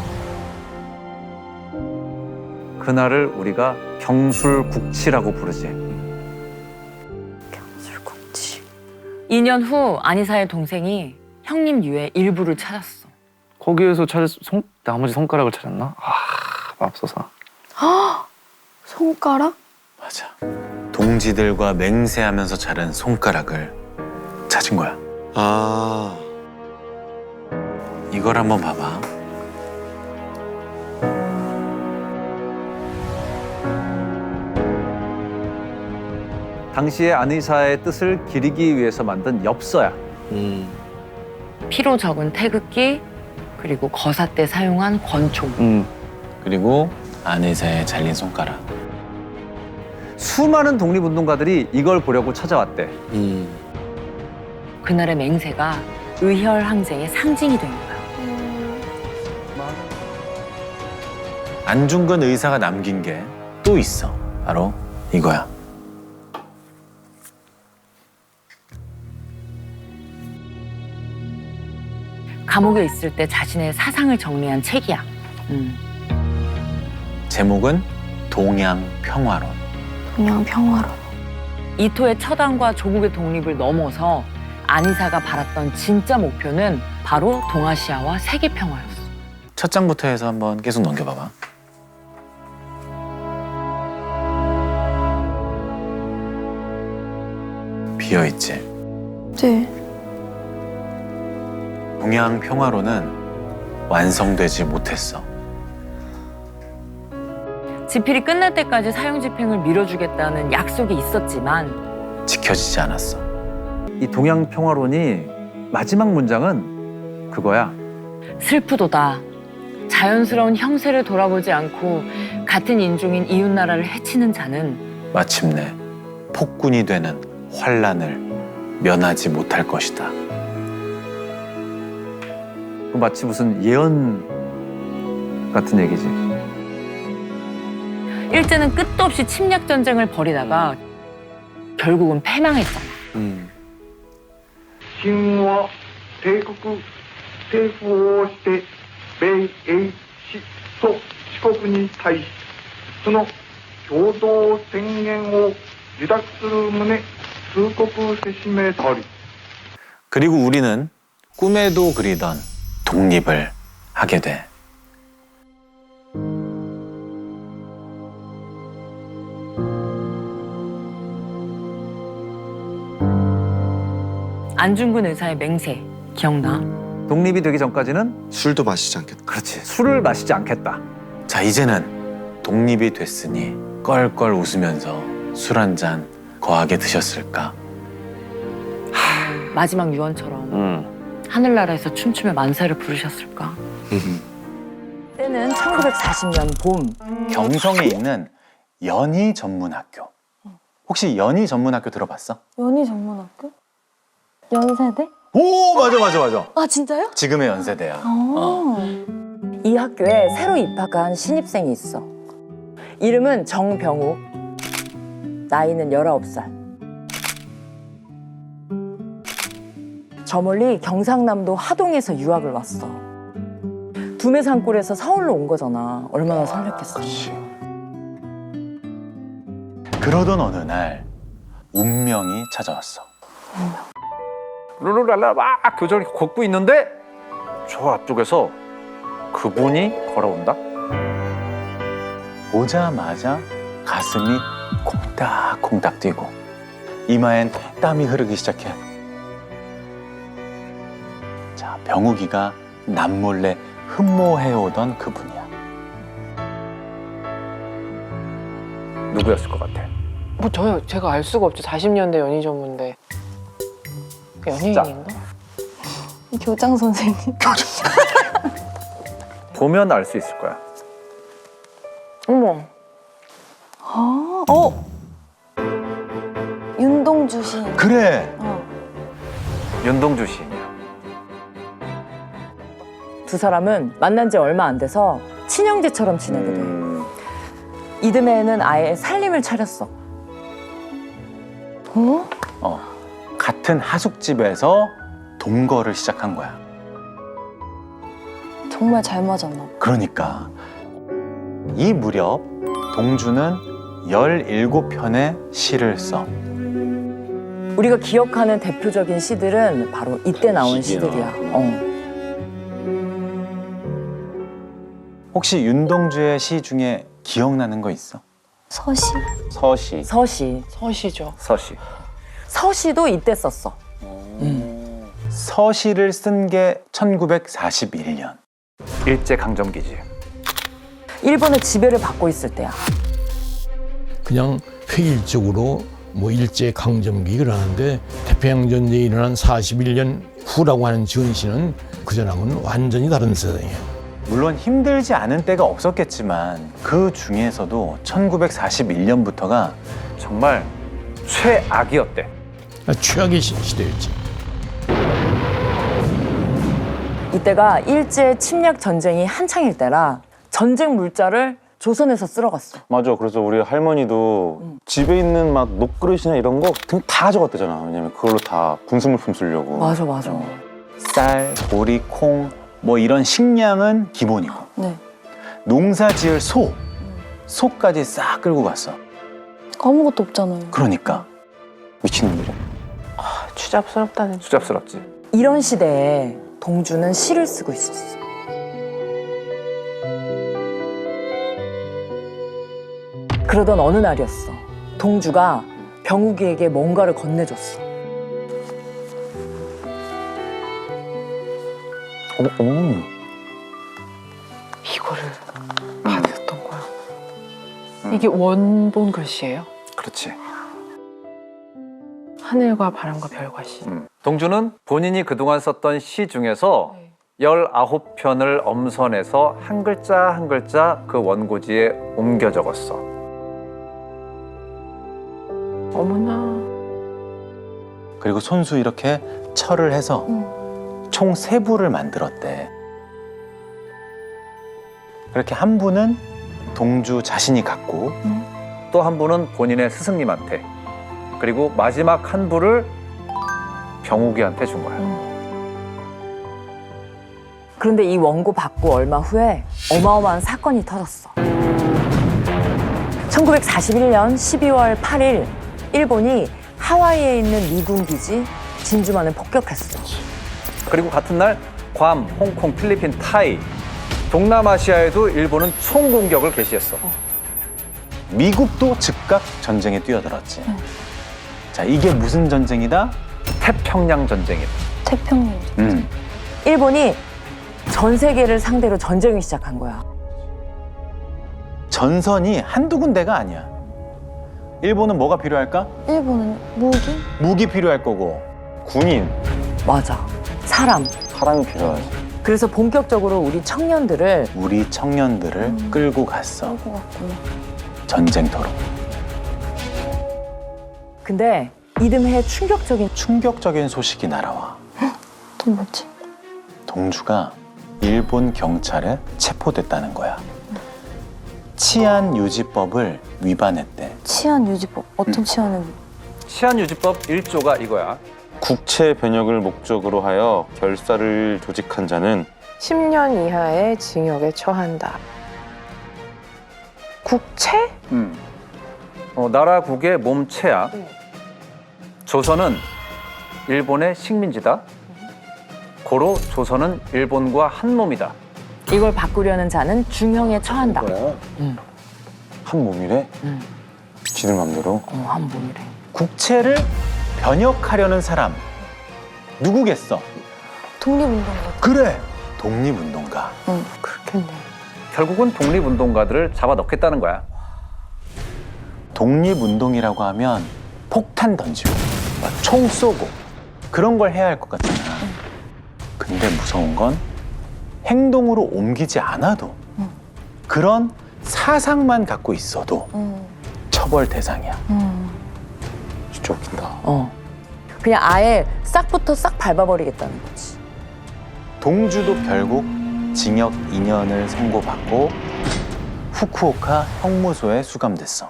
그날을 우리가 경술국치라고 부르지. 경술국치. 2년 후 안 의사의 동생이 형님 유해 일부를 찾았어. 거기에서 나머지 손가락을 찾았나? 아, 맙소사. 손가락? 맞아. 동지들과 맹세하면서 자른 손가락을 찾은 거야. 아, 이걸 한번 봐봐. 당시에 안 의사의 뜻을 기리기 위해서 만든 엽서야. 피로 적은 태극기 그리고 거사 때 사용한 권총. 그리고 안 의사의 잘린 손가락. 수많은 독립운동가들이 이걸 보려고 찾아왔대. 그날의 맹세가 의혈 항쟁의 상징이 된 거야. 안중근 의사가 남긴 게 또 있어. 바로 이거야. 감옥에 있을 때 자신의 사상을 정리한 책이야. 제목은 동양평화론. 동양평화론. 이토의 처단과 조국의 독립을 넘어서 안 의사가 바랐던 진짜 목표는 바로 동아시아와 세계 평화였어. 첫 장부터 해서 한번 계속 넘겨봐봐. 비어있지? 네. 동양평화론은 완성되지 못했어. 집필이 끝날 때까지 사형 집행을 미뤄주겠다는 약속이 있었지만 지켜지지 않았어. 이 동양평화론이 마지막 문장은 그거야. 슬프도다. 자연스러운 형세를 돌아보지 않고 같은 인종인 이웃나라를 해치는 자는 마침내 폭군이 되는 환란을 면하지 못할 것이다. 마치 무슨 예언 같은 얘기지. 일제는 끝도 없이 침략 전쟁을 벌이다가 결국은 패망했잖아. 신와 대국政府をして米英史と四国に対しその共同宣言を受諾する旨通告せしめたり 그리고 우리는 꿈에도 그리던 독립을 하게 돼. 안중근 의사의 맹세 기억나? 독립이 되기 전까지는 술도 마시지 않겠다. 그렇지. 술을 마시지 않겠다. 자, 이제는 독립이 됐으니 껄껄 웃으면서 술 한 잔 거하게 드셨을까? 마지막 유언처럼 하늘나라에서 춤추며 만세를 부르셨을까? 이때는 1940년 봄. 경성에 있는 연희 전문학교. 혹시 연희 전문학교 들어봤어? 연희 전문학교? 연세대? 오, 맞아. 아 진짜요? 지금의 연세대야. 이 학교에 새로 입학한 신입생이 있어. 이름은 정병욱. 나이는 19살. 저 멀리 경상남도 하동에서 유학을 왔어. 두메산골에서 서울로 온 거잖아. 얼마나 설렜겠어. 그러던 어느 날 운명이 찾아왔어. 룰루랄라 막 교정이 걷고 있는데 저 앞쪽에서 그분이 걸어온다. 보자마자 가슴이 콩닥콩닥 뛰고 이마엔 땀이 흐르기 시작해. 자, 병욱이가 남몰래 흠모해오던 그분이야. 누구였을 것 같아? 뭐 저요, 제가 알 수가 없죠. 40년대 연희 전문대 연예인인가? 교장 선생님. 보면 알 수 있을 거야. 어머, 윤동주 씨. 그래. 윤동주 시인이야. 두 사람은 만난 지 얼마 안 돼서 친형제처럼 지내게 돼. 이듬해에는 아예 살림을 차렸어. 같은 하숙집에서 동거를 시작한 거야. 정말 잘 맞았나 봐. 그러니까 이 무렵 동주는 17편의 시를 써. 우리가 기억하는 대표적인 시들은 바로 이때 나온 시들이야. 혹시 윤동주의 시 중에 기억나는 거 있어? 서시. 서시. 서시죠. 서시. 서시도 이때 썼어. 서시를 쓴 게 1941년. 일제강점기지. 일본의 지배를 받고 있을 때야. 그냥 획일적으로 뭐 일제 강점기 그러는데 태평양 전쟁이 일어난 41년 후라고 하는 전시는 그전하고는 완전히 다른 세상이에요. 물론 힘들지 않은 때가 없었겠지만 그 중에서도 1941년부터가 정말 최악이었대. 최악의 시대였지. 이때가 일제 침략 전쟁이 한창일 때라 전쟁 물자를 조선에서 쓸어갔어. 맞아. 그래서 우리 할머니도 집에 있는 막 녹그릇이나 이런 거 그냥 다 가져갔대잖아. 왜냐면 그걸로 다 군수물품 쓰려고. 맞아. 쌀, 보리, 콩 뭐 이런 식량은 기본이고 네. 농사 지을 소까지 싹 끌고 갔어. 아무것도 없잖아요. 그러니까 미친놈들이. 추잡스럽다는. 수잡스럽지. 이런 시대에 동주는 시를 쓰고 있었어. 그러던 어느 날이었어. 동주가 병욱이에게 뭔가를 건네줬어. 이거를 받았던 거야. 이게 원본 글씨예요? 그렇지. 하늘과 바람과 별과 시. 동주는 본인이 그동안 썼던 시 중에서 19편을 엄선해서 한 글자 한 글자 그 원고지에 옮겨 적었어. 어머나. 그리고 손수 이렇게 철을 해서 총 3부를 만들었대. 그렇게 한 부는 동주 자신이 갖고 또 한 부는 본인의 스승님한테, 그리고 마지막 한 부를 병욱이한테 준 거야. 그런데 이 원고 받고 얼마 후에 어마어마한 사건이 터졌어. 1941년 12월 8일 일본이 하와이에 있는 미군 기지 진주만을 폭격했어. 그리고 같은 날 괌, 홍콩, 필리핀, 타이, 동남아시아에도 일본은 총공격을 개시했어. 미국도 즉각 전쟁에 뛰어들었지. 자, 이게 무슨 전쟁이다? 태평양 전쟁이다. 태평양. 일본이 전 세계를 상대로 전쟁을 시작한 거야. 전선이 한두 군데가 아니야. 일본은 뭐가 필요할까? 일본은 무기? 무기 필요할 거고, 군인. 맞아. 사람이 필요하지. 그래서 본격적으로 우리 청년들을 끌고 갔어. 전쟁터로. 근데 이듬해 충격적인 소식이 날아와. 또 뭐지? 동주가 일본 경찰에 체포됐다는 거야. 치안유지법을 위반했대. 치안유지법. 어떤 치안을? 치안유지법 1조가 이거야. 국채 변역을 목적으로 하여 결사를 조직한 자는 10년 이하의 징역에 처한다. 국채? 나라국의 몸체야. 조선은 일본의 식민지다. 고로 조선은 일본과 한 몸이다. 이걸 바꾸려는 자는 중형에 처한다. 한 몸이래? 지들 맘대로? 한 몸이래. 국채를 변역하려는 사람 누구겠어? 독립운동가. 그래, 독립운동가. 응, 그렇겠네. 결국은 독립운동가들을 잡아 넣겠다는 거야. 독립운동이라고 하면 폭탄 던지고 총 쏘고 그런 걸 해야 할 것 같잖아. 근데 무서운 건 행동으로 옮기지 않아도 그런 사상만 갖고 있어도 처벌 대상이야. 진짜 웃긴다. 그냥 아예 싹부터 싹 밟아버리겠다는 거지. 동주도 결국 징역 2년을 선고받고 후쿠오카 형무소에 수감됐어.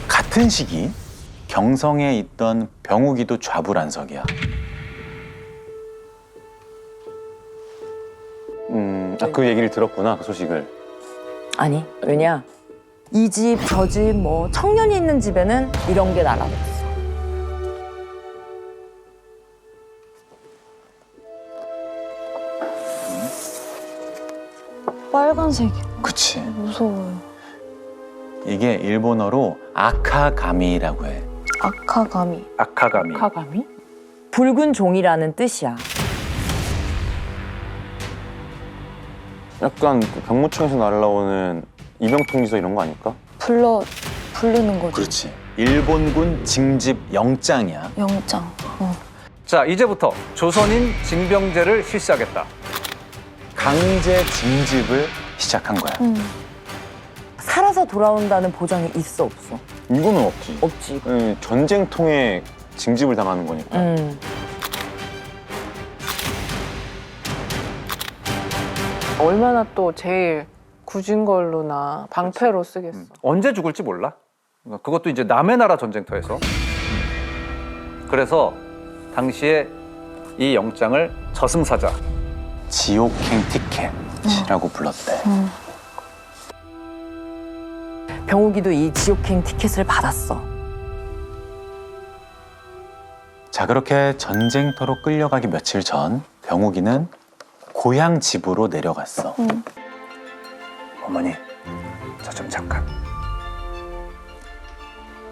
같은 시기 경성에 있던 병우기도 좌불안석이야. 그 얘기를 들었구나, 그 소식을. 아니, 왜냐? 이 집, 저 집, 뭐 청년이 있는 집에는 이런 게 날아들었어. 빨간색이. 그치. 무서워요. 이게 일본어로 아카가미라고 해. 아카가미. 아카가미. 카가미? 붉은 종이라는 뜻이야. 약간 그 병무청에서 날라오는 이병통지서 이런 거 아닐까? 부르는 거지. 그렇지. 일본군 징집 영장이야. 영장. 자, 이제부터 조선인 징병제를 실시하겠다. 강제 징집을 시작한 거야. 살아서 돌아온다는 보장이 있어, 없어? 이거는 없지. 없지. 전쟁통에 징집을 당하는 거니까. 얼마나 또 제일 굳은 걸로나 방패로 쓰겠어. 언제 죽을지 몰라. 그것도 이제 남의 나라 전쟁터에서. 그래서 당시에 이 영장을 저승사자, 지옥행 티켓이라고 불렀대. 병우기도 이 지옥행 티켓을 받았어. 자, 그렇게 전쟁터로 끌려가기 며칠 전 병우기는 고향 집으로 내려갔어. 어머니, 저 좀 잠깐.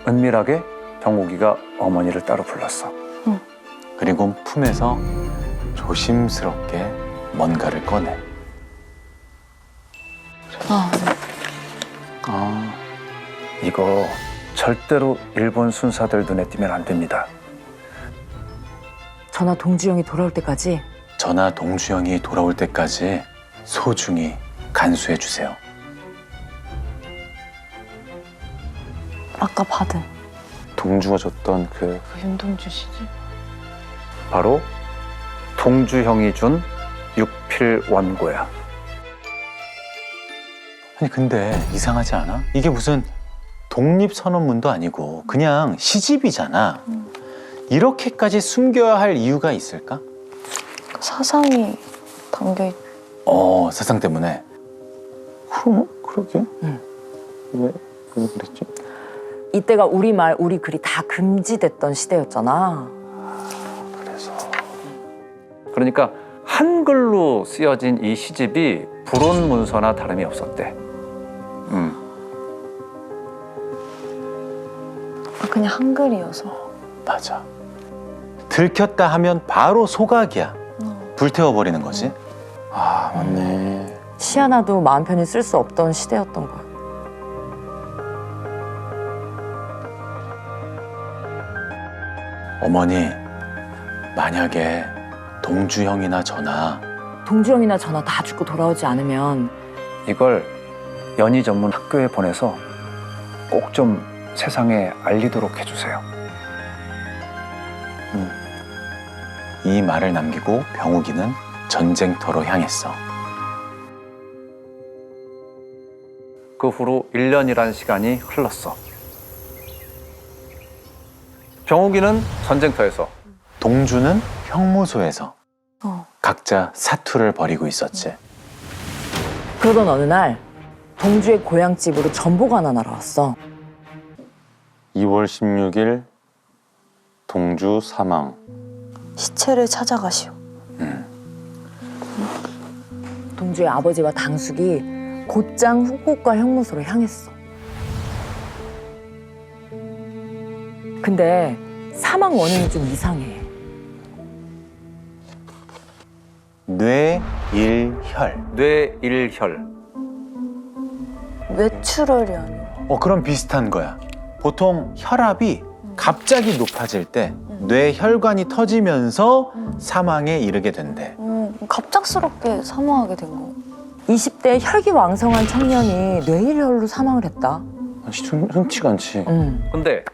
은밀하게 병우기가 어머니를 따로 불렀어. 그리고 품에서 조심스럽게 뭔가를 꺼내. 이거 절대로 일본 순사들 눈에 띄면 안 됩니다. 전하 동주영이 돌아올 때까지 전하 동주영이 돌아올 때까지 소중히 간수해 주세요. 아까 받은. 동주가 줬던 그 윤동주 씨지? 바로 동주형이 준 육필 원고야. 아니 근데 이상하지 않아? 이게 무슨 독립선언문도 아니고 그냥 시집이잖아. 이렇게까지 숨겨야 할 이유가 있을까? 사상이 담겨있. 사상 때문에. 그러게? 왜 그랬지? 이때가 우리말, 우리 글이 다 금지됐던 시대였잖아. 그러니까 한글로 쓰여진 이 시집이 불온 문서나 다름이 없었대. 그냥 한글이어서. 맞아. 들켰다 하면 바로 소각이야. 불태워버리는 거지. 아, 맞네. 시 하나도 마음 편히 쓸 수 없던 시대였던 거야. 어머니, 만약에 동주형이나 전하 동주형이나 저나 다 죽고 돌아오지 않으면 이걸 연희 전문 학교에 보내서 꼭 좀 세상에 알리도록 해주세요. 이 말을 남기고 병욱이는 전쟁터로 향했어. 그 후로 1년이란 시간이 흘렀어. 병욱이는 전쟁터에서, 동주는 형무소에서 각자 사투를 벌이고 있었지. 그러던 어느 날 동주의 고향집으로 전보가 하나 날아왔어. 2월 16일 동주 사망. 시체를 찾아가시오. 동주의 아버지와 당숙이 곧장 후쿠오카 형무소로 향했어. 근데 사망 원인이 좀 이상해. 뇌일혈. 뇌일혈. 뇌출혈이 아니야. 그럼 비슷한 거야. 보통 혈압이 갑자기 높아질 때 뇌혈관이 터지면서 사망에 이르게 된대. 갑작스럽게 사망하게 된 거. 20대 혈기왕성한 청년이 뇌일혈로 사망을 했다. 흔치가 않지. 근데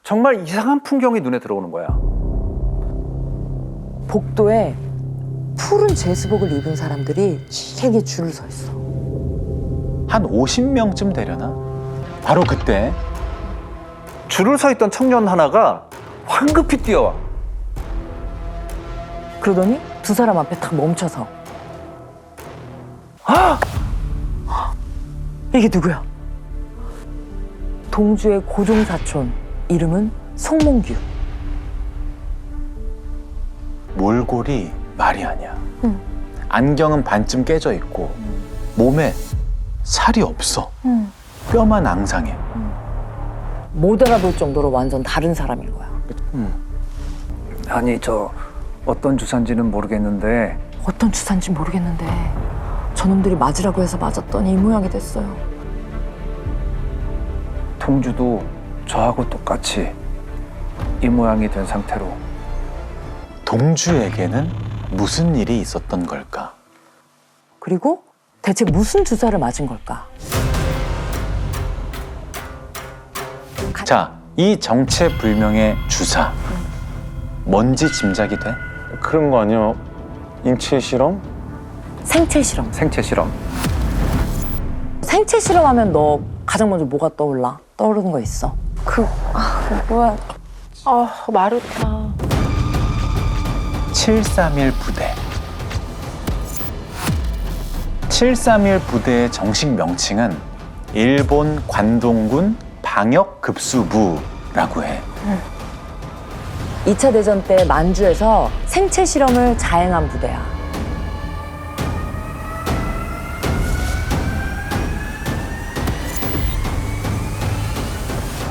정말 이상한 풍경이 눈에 들어오는 거야. 복도에 푸른 제수복을 입은 사람들이 세게 줄을 서 있어. 한 50명쯤 되려나? 바로 그때 줄을 서 있던 청년 하나가 황급히 뛰어와. 그러더니 두 사람 앞에 딱 멈춰서. 이게 누구야? 동주의 고종사촌, 이름은 송몽규. 몰골이 말이 아니야. 안경은 반쯤 깨져 있고 몸에 살이 없어. 뼈만 앙상해. 못 알아볼 정도로 완전 다른 사람인 거야. 아니 저 어떤 주사인지는 모르겠는데 어떤 주사인지 모르겠는데 저놈들이 맞으라고 해서 맞았더니 이 모양이 됐어요. 동주도 저하고 똑같이 이 모양이 된 상태로. 동주에게는 무슨 일이 있었던 걸까? 그리고 대체 무슨 주사를 맞은 걸까? 자, 이 정체불명의 주사. 뭔지 짐작이 돼? 그런 거 아니야? 인체 실험? 생체 실험. 생체 실험. 생체 실험하면 너 가장 먼저 뭐가 떠올라? 떠오르는 거 있어? 뭐야. 마루타. 731 부대. 731 부대의 정식 명칭은 일본 관동군 방역급수부라고 해. 2차 대전 때 만주에서 생체 실험을 자행한 부대야.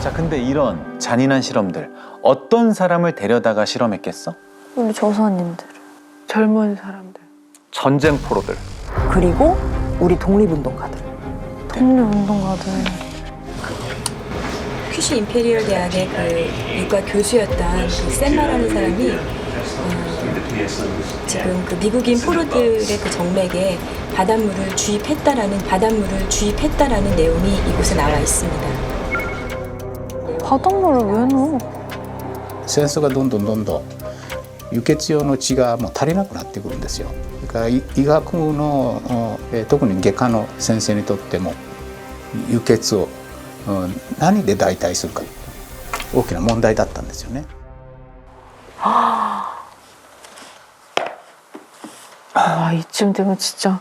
자, 근데 이런 잔인한 실험들 어떤 사람을 데려다가 실험했겠어? 우리 조선인들. 젊은 사람들. 전쟁 포로들. 그리고 우리 독립운동가들. 독립운동가들. 큐슈 임페리얼 대학의 그 이과 교수였던 그 샌마라는 사람이 지금 그 미국인 포로들의 그 정맥에 바닷물을 주입했다라는 내용이 이곳에 나와 있습니다. 바닷물을 왜 넣어? 戦争がどんどん輸血用の血がもう足りなくなってくるんですよ。だから医学の特に外科の先生にとっても輸血を何で代替するか大きな問題だったんですよね。이쯤 되면 진짜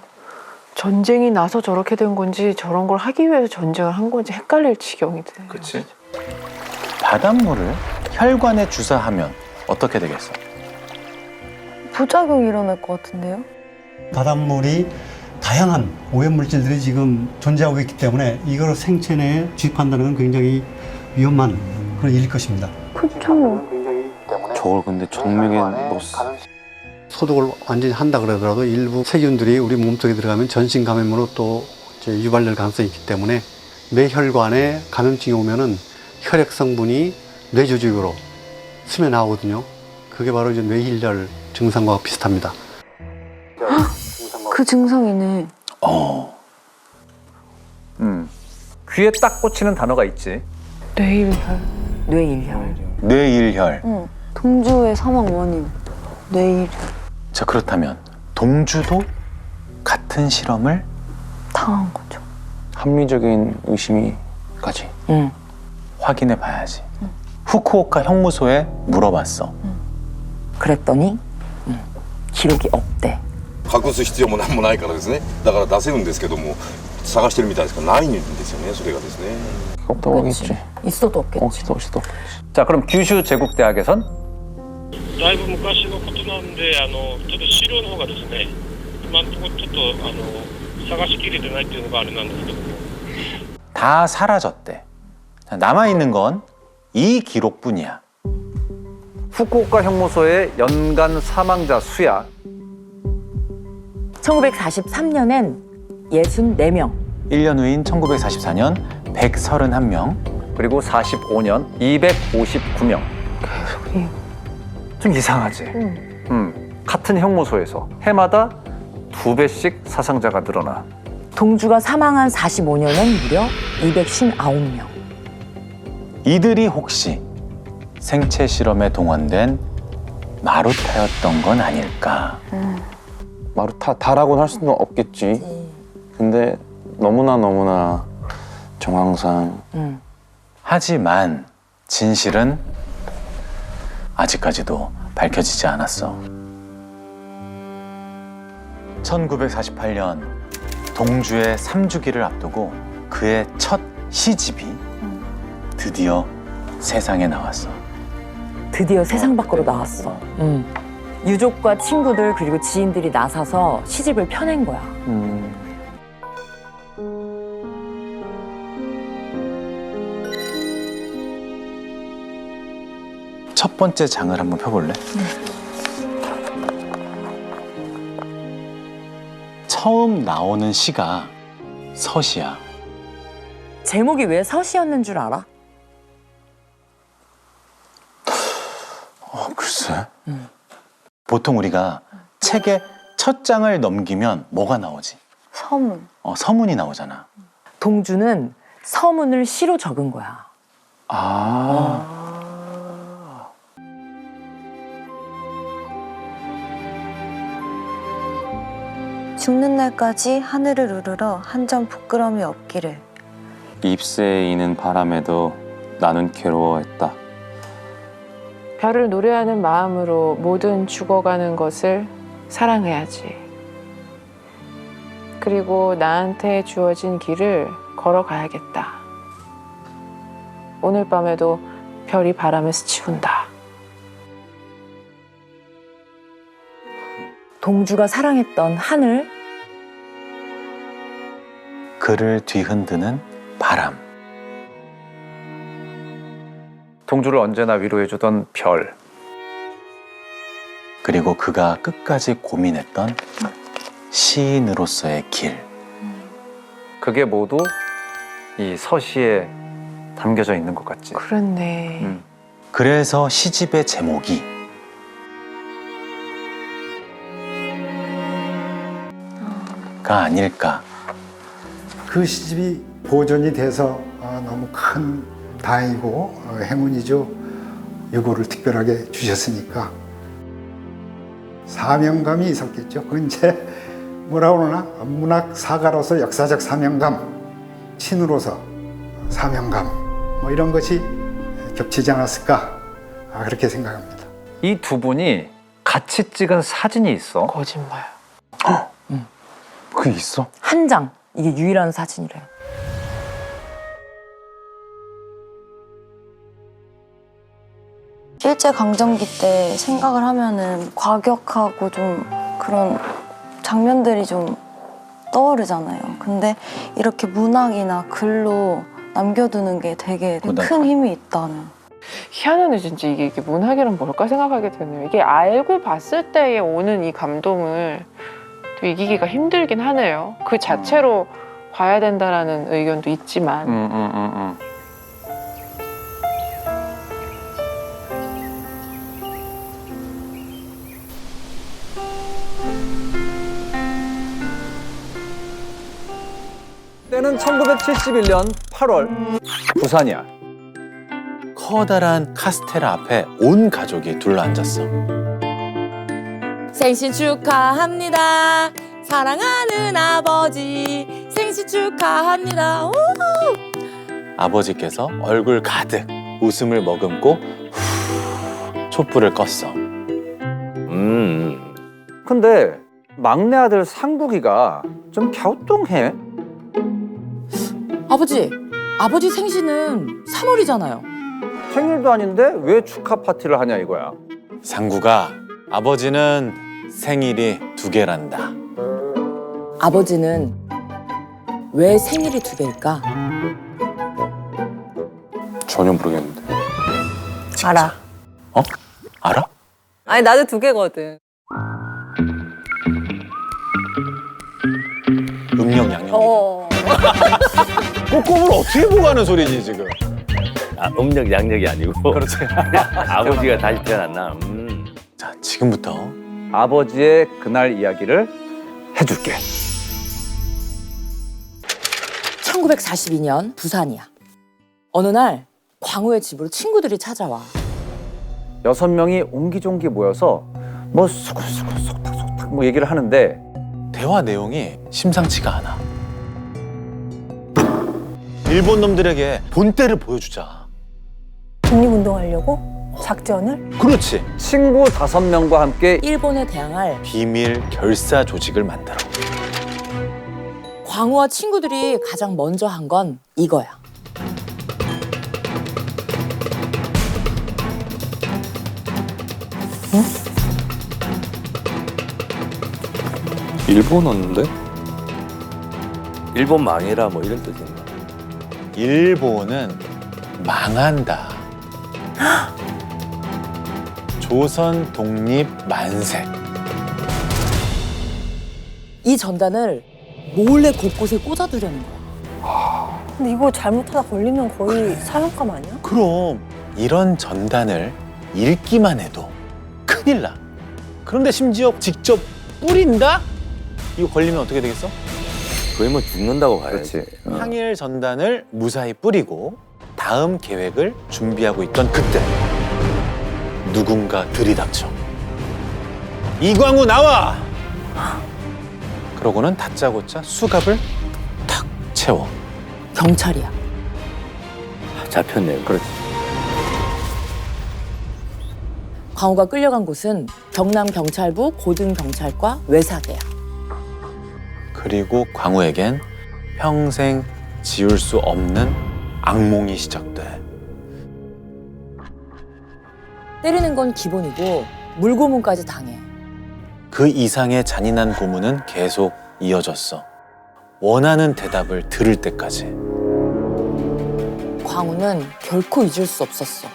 전쟁이 나서 저렇게 된 건지 저런 걸 하기 위해서 전쟁을 한 건지 헷갈릴 지경이 돼. 그치? 바닷물을 혈관에 주사하면 어떻게 되겠어? 부작용이 일어날 것 같은데요? 바닷물이 다양한 오염물질들이 지금 존재하고 있기 때문에 이걸 생체 내에 주입한다는 건 굉장히 위험한 그런 일일 것입니다. 그렇죠. 저걸 근데 정맥에 소독을 완전히 한다 그러더라도 일부 세균들이 우리 몸속에 들어가면 전신 감염으로 또 이제 유발될 가능성이 있기 때문에 뇌혈관에 감염증이 오면은 혈액 성분이 뇌조직으로 스며 나오거든요. 그게 바로 이제 뇌일열 증상과 비슷합니다. 그 증상이네. 귀에 딱 꽂히는 단어가 있지. 뇌일혈. 뇌일혈. 응. 동주의 사망 원인. 뇌일혈. 자, 그렇다면 동주도 같은 실험을 당한 거죠. 합리적인 의심이까지. 확인해 봐야지. 후쿠오카 형무소에 물어봤어. 그랬더니 기록이 없대. 隠す必要もなんもないからですね。だから出せるんですけども探してるみたいですからないんですよね。それがですね。 없다고 하겠지. 있어도 없겠지. 없어도. 자, 그럼 규슈 제국대학에선 だいぶ昔のことなんでちょっと資料の方がですね今のところちょっと探しきれてないっていうのがあれなんですけども 다 사라졌대. 남아 있는 건 이 기록뿐이야. 후쿠오카 형무소의 연간 사망자 수야 1943년엔 64명. 1년 후인 1944년 131명. 그리고 45년 259명. 좀 이상하지. 같은 형무소에서 해마다 2배씩 사상자가 늘어나. 동주가 사망한 45년엔 무려 259명. 이들이 혹시 생체 실험에 동원된 마루타였던 건 아닐까? 마루타다라고는 할 수는 없겠지. 근데 너무나 정황상. 하지만 진실은 아직까지도 밝혀지지 않았어. 1948년 동주의 3주기를 앞두고 그의 첫 시집이 드디어 세상에 나왔어. 드디어 세상 밖으로 나왔어. 유족과 친구들 그리고 지인들이 나서서 시집을 펴낸 거야. 첫 번째 장을 한번 펴볼래? 처음 나오는 시가 서시야. 제목이 왜 서시였는 줄 알아? 글쎄. 보통 우리가 책의 첫 장을 넘기면 뭐가 나오지? 서문. 서문이 나오잖아. 동주는 서문을 시로 적은 거야. 죽는 날까지 하늘을 우러러 한 점 부끄러움이 없기를. 잎새에 이는 바람에도 나는 괴로워했다. 별을 노래하는 마음으로 모든 죽어가는 것을 사랑해야지. 그리고 나한테 주어진 길을 걸어가야겠다. 오늘 밤에도 별이 바람에 스치운다. 동주가 사랑했던 하늘, 그를 뒤흔드는 바람. 동주를 언제나 위로해주던 별. 그리고 그가 끝까지 고민했던 시인으로서의 길. 그게 모두 이 서시에 담겨져 있는 것 같지. 그렇네. 그래서 시집의 제목이 가 아닐까. 그 시집이 보존이 돼서 너무 큰 다행이고 행운이죠. 이거를 특별하게 주셨으니까 사명감이 있었겠죠. 그건 이제 뭐라 그러나 문학 사가로서 역사적 사명감, 신으로서 사명감 뭐 이런 것이 겹치지 않았을까 그렇게 생각합니다. 이 두 분이 같이 찍은 사진이 있어. 거짓말. 그게 있어? 한 장. 이게 유일한 사진이래. 일제강점기 때 생각을 하면은 과격하고 좀 그런 장면들이 좀 떠오르잖아요. 근데 이렇게 문학이나 글로 남겨두는 게 되게 큰 힘이 있다는. 희한하네 진짜 이게 문학이란 뭘까 생각하게 되네요. 이게 알고 봤을 때에 오는 이 감동을 또 이기기가 힘들긴 하네요. 그 자체로 봐야 된다라는 의견도 있지만. 때는 1971년 8월 부산이야. 커다란 카스테라 앞에 온 가족이 둘러앉았어. 생신 축하합니다. 사랑하는 아버지. 생신 축하합니다. 우! 아버지께서 얼굴 가득 웃음을 머금고 후 촛불을 껐어. 근데 막내 아들 상국이가 좀 갸우뚱해. 아버지 생신은 3월이잖아요. 생일도 아닌데 왜 축하 파티를 하냐 이거야. 상구가 아버지는 생일이 2개란다. 아버지는 왜 생일이 2개일까? 전혀 모르겠는데. 알아. 어? 알아? 아니 나도 2개거든. 음력 양력. 꼬꼬을 어떻게 보고 하는 소리지 지금? 음력 양력이 아니고. 그렇지. 아버지가 다시 태어났나? 자, 지금부터 아버지의 그날 이야기를 해줄게. 1942년 부산이야. 어느 날 광우의 집으로 친구들이 찾아와. 6명이 옹기종기 모여서 뭐 수구수구 속닥속닥 뭐 얘기를 하는데 대화 내용이 심상치가 않아. 일본 놈들에게 본때를 보여주자. 독립운동하려고? 작전을? 그렇지. 친구 5명과 함께 일본에 대항할 비밀 결사 조직을 만들어. 광우와 친구들이 가장 먼저 한 건 이거야. 일본어인데? 일본 망해라 뭐 이런 뜻인가? 일본은 망한다. 조선 독립 만세. 이 전단을 몰래 곳곳에 꽂아두려는 거야. 근데 이거 잘못하다 걸리면 거의 사형감 아니야? 그럼 이런 전단을 읽기만 해도 큰일 나. 그런데 심지어 직접 뿌린다? 이거 걸리면 어떻게 되겠어? 거의 뭐 죽는다고 봐야지. 항일 전단을 무사히 뿌리고 다음 계획을 준비하고 있던 그때 누군가 들이닥쳐. 이광우 나와! 그러고는 다짜고짜 수갑을 탁 채워. 경찰이야. 잡혔네. 그렇지. 광우가 끌려간 곳은 경남경찰부 고등경찰과 외사대야. 그리고 광우에겐 평생 지울 수 없는 악몽이 시작돼. 때리는 건 기본이고 물고문까지 당해. 그 이상의 잔인한 고문은 계속 이어졌어. 원하는 대답을 들을 때까지. 광우는 결코 잊을 수 없었어.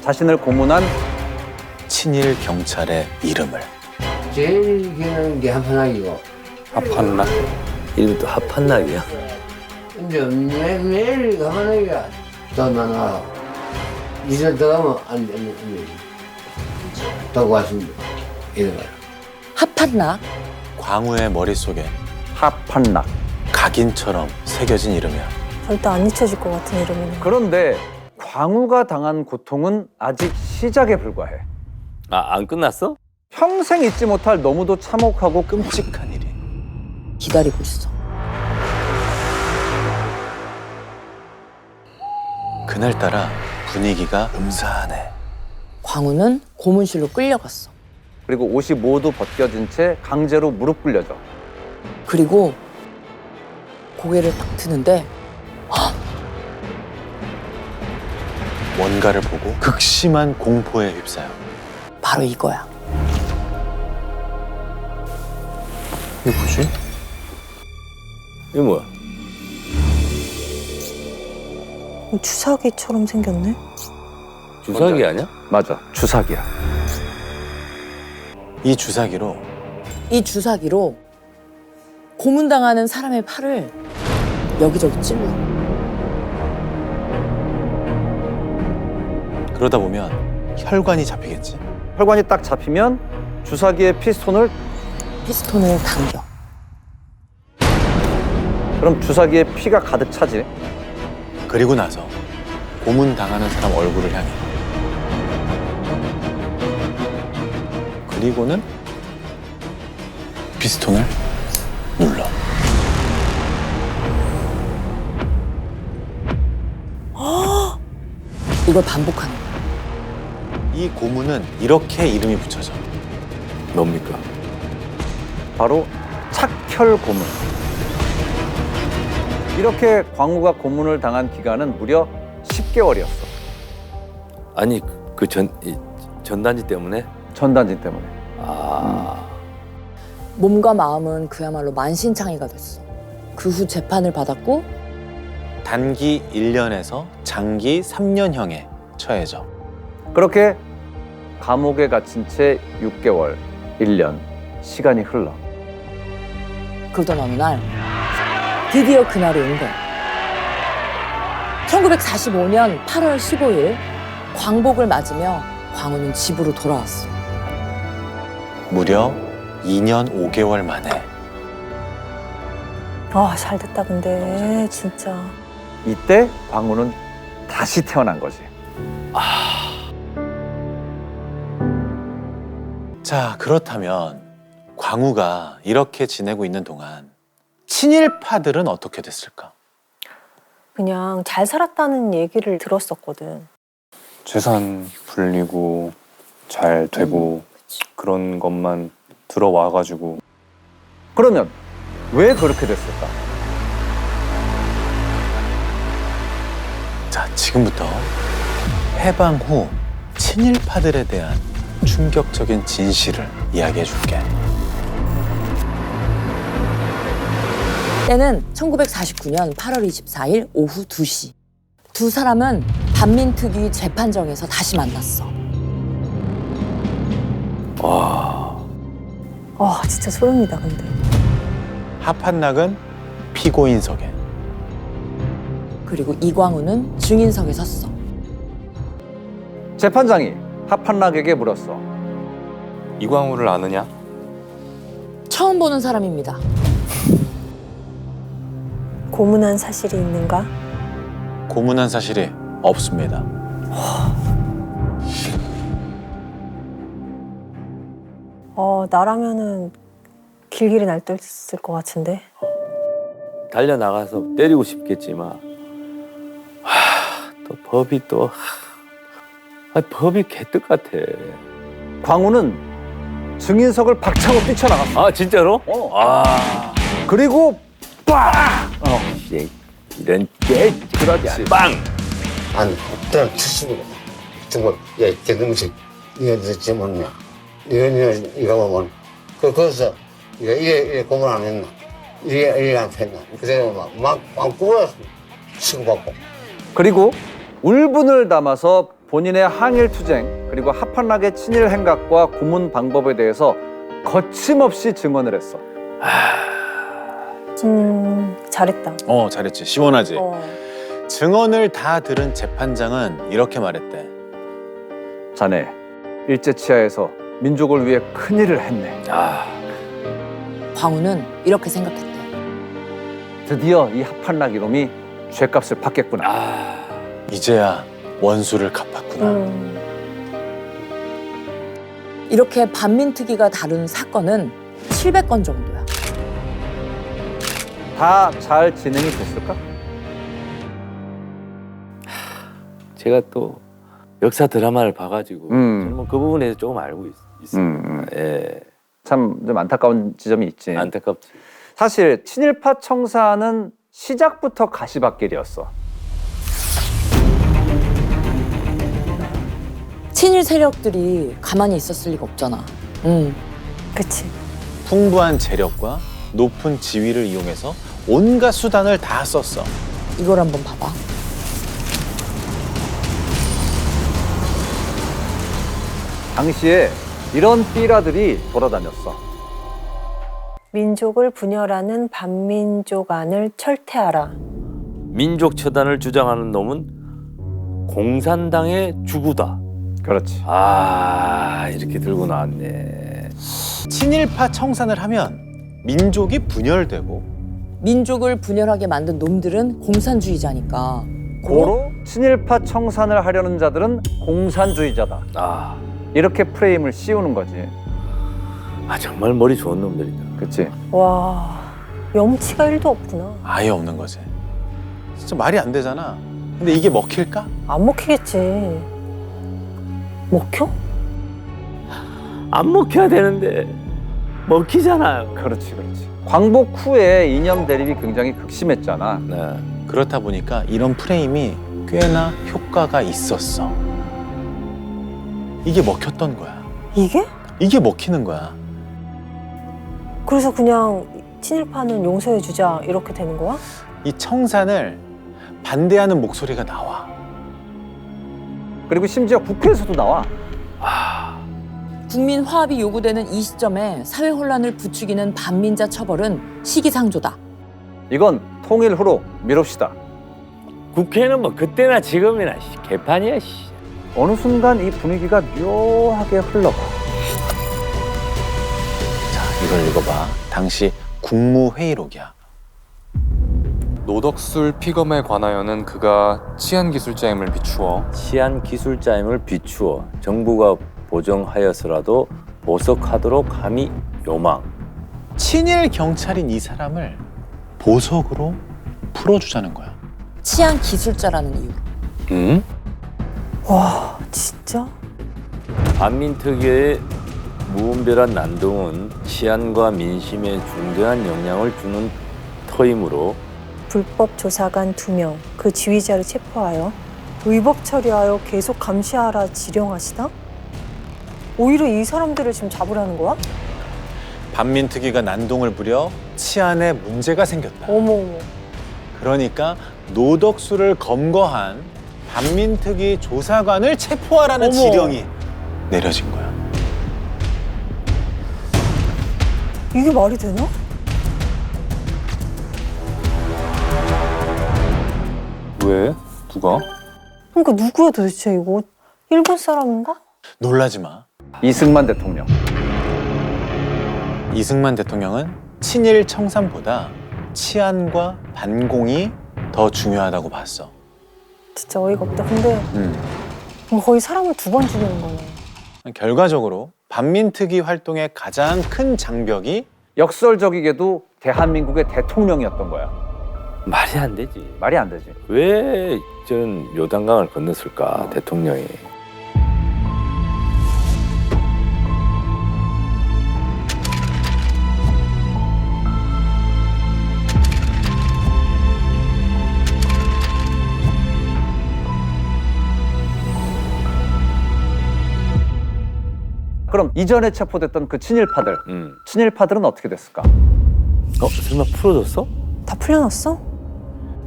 자신을 고문한 친일 경찰의 이름을. 제일 기억나는 게 한판락이고. 합판락? 이름도 합판락이야? 근데 매일 한판락이야. 더 많아. 이제 들어가면 안 돼. 더 왔습니다. 이런 거야. 합판락. 광우의 머릿속에 합판락. 각인처럼 새겨진 이름이야. 절대 안 잊혀질 것 같은 이름이네. 그런데 광우가 당한 고통은 아직 시작에 불과해. 안 끝났어? 평생 잊지 못할 너무도 참혹하고 끔찍한 일이 기다리고 있어. 그날따라 분위기가 음산해. 광우는 고문실로 끌려갔어. 그리고 옷이 모두 벗겨진 채 강제로 무릎 꿇려져. 그리고 고개를 딱 드는데 뭔가를 보고 극심한 공포에 휩싸여. 바로 이거야. 이게 뭐지? 이게 뭐야? 주사기처럼 생겼네. 주사기 아니야? 맞아, 주사기야. 이 주사기로 고문당하는 사람의 팔을 여기저기 찔러. 그러다 보면 혈관이 잡히겠지. 혈관이 딱 잡히면 주사기의 피스톤을 당겨. 그럼 주사기에 피가 가득 차지. 그리고 나서 고문당하는 사람 얼굴을 향해 그리고는 피스톤을 눌러. 이걸 반복하는 거야. 이 고문은 이렇게 이름이 붙여져. 뭡니까? 바로 착혈 고문. 이렇게 광우가 고문을 당한 기간은 무려 10개월이었어. 아니 그 전단지 때문에? 전단지 때문에. 몸과 마음은 그야말로 만신창이가 됐어. 그 후 재판을 받았고 단기 1년에서 장기 3년형에 처해져. 그렇게 감옥에 갇힌 채 6개월, 1년 시간이 흘러. 그러던 어느 날 드디어 그날이 온 거야. 1945년 8월 15일 광복을 맞으며 광우는 집으로 돌아왔어. 무려 2년 5개월 만에. 아, 잘 됐다 근데 진짜. 이때 광우는 다시 태어난 거지. 자, 그렇다면 광우가 이렇게 지내고 있는 동안 친일파들은 어떻게 됐을까? 그냥 잘 살았다는 얘기를 들었었거든. 재산 불리고 잘 되고 그런 것만 들어와가지고. 그러면 왜 그렇게 됐을까? 자, 지금부터 해방 후 친일파들에 대한 충격적인 진실을 이야기해 줄게. 때는 1949년 8월 24일 오후 2시. 두 사람은 반민특위 재판정에서 다시 만났어. 와, 진짜 소름이다 근데. 하판락은 피고인석에, 그리고 이광우는 증인석에 섰어. 재판장이 하판락에게 물었어. 이광우를 아느냐? 처음 보는 사람입니다. 고문한 사실이 있는가? 고문한 사실이 없습니다. 나라면은 길길이 날뛰었을 것 같은데. 달려나가서 때리고 싶겠지만 또 법이 또 법이 개떡 같아. 광우는 증인석을 박차고 뛰쳐나갔어. 아 진짜로? 그리고 빵! 이런 개 그렇지. 빵! 안 때려 치시고 정말 야 개놈식 이거 대체 뭐냐 이거 보면 거기서 이게 고문 안 했나 이게 안 했나 그래서 막 꾸어서 치고받고. 그리고 울분을 담아서 본인의 항일투쟁 그리고 하판락의 친일 행각과 고문 방법에 대해서 거침없이 증언을 했어. 잘했다. 잘했지. 시원하지. 증언을 다 들은 재판장은 이렇게 말했대. 자네 일제치하에서 민족을 위해 큰일을 했네. 광우는 이렇게 생각했대. 드디어 이 하판락 이놈이 죗값을 받겠구나. 이제야 원수를 갚았구나. 이렇게 반민특위가 다룬 사건은 700건 정도야. 다 잘 진행이 됐을까? 제가 또 역사 드라마를 봐가지고 저는 그 부분에서 조금 알고 있습니다. 예. 참 좀 안타까운 지점이 있지. 안타깝지. 사실 친일파 청사는 시작부터 가시밭길이었어. 친일 세력들이 가만히 있었을 리가 없잖아. 그치. 풍부한 재력과 높은 지위를 이용해서 온갖 수단을 다 썼어. 이걸 한번 봐봐. 당시에 이런 삐라들이 돌아다녔어. 민족을 분열하는 반민족안을 철퇴하라. 민족 처단을 주장하는 놈은 공산당의 주구다. 그렇지. 이렇게 들고 나왔네. 친일파 청산을 하면 민족이 분열되고 민족을 분열하게 만든 놈들은 공산주의자니까. 고로 친일파 청산을 하려는 자들은 공산주의자다. 이렇게 프레임을 씌우는 거지. 정말 머리 좋은 놈들이다. 그치? 와, 염치가 1도 없구나. 아예 없는 거지. 진짜 말이 안 되잖아. 근데 이게 먹힐까? 안 먹히겠지. 먹혀? 안 먹혀야 되는데 먹히잖아요. 그렇지. 광복 후에 이념 대립이 굉장히 극심했잖아. 그렇다 보니까 이런 프레임이 꽤나 효과가 있었어. 이게 먹혔던 거야. 이게? 이게 먹히는 거야. 그래서 그냥 친일파는 용서해주자 이렇게 되는 거야? 이 청산을 반대하는 목소리가 나와. 그리고 심지어 국회에서도 나와. 국민 화합이 요구되는 이 시점에 사회 혼란을 부추기는 반민자 처벌은 시기상조다. 이건 통일 후로 미룹시다. 국회는 뭐 그때나 지금이나 개판이야. 어느 순간 이 분위기가 묘하게 흘러가. 자, 이걸 읽어봐. 당시 국무회의록이야. 노덕술 피검에 관하여는 그가 치안기술자임을 비추어 정부가 보정하여서라도 보석하도록 함이 요망. 친일 경찰인 이 사람을 보석으로 풀어주자는 거야. 치안 기술자라는 이유로. 응? 와, 진짜? 반민특위의 무분별한 난동은 치안과 민심에 중대한 영향을 주는 터이므로 불법 조사관 2명, 그 지휘자를 체포하여 의법 처리하여 계속 감시하라 지령하시다? 오히려 이 사람들을 지금 잡으라는 거야? 반민특위가 난동을 부려 치안에 문제가 생겼다. 어머. 그러니까 노덕수를 검거한 반민특위 조사관을 체포하라는 어머. 지령이 내려진 거야. 이게 말이 되나? 왜? 누가? 그러니까 누구야 도대체 이거? 일본 사람인가? 놀라지 마. 이승만 대통령. 이승만 대통령은 친일 청산보다 치안과 반공이 더 중요하다고 봤어. 진짜 어이가 없다. 근데 거의 사람을 2번 죽이는 거네. 결과적으로 반민특위 활동의 가장 큰 장벽이 역설적이게도 대한민국의 대통령이었던 거야. 말이 안 되지. 말이 안 되지. 왜 전 요단강을 건넜을까 대통령이. 그럼 이전에 체포됐던 그 친일파들, 친일파들은 어떻게 됐을까? 설마 풀어줬어? 다 풀려났어?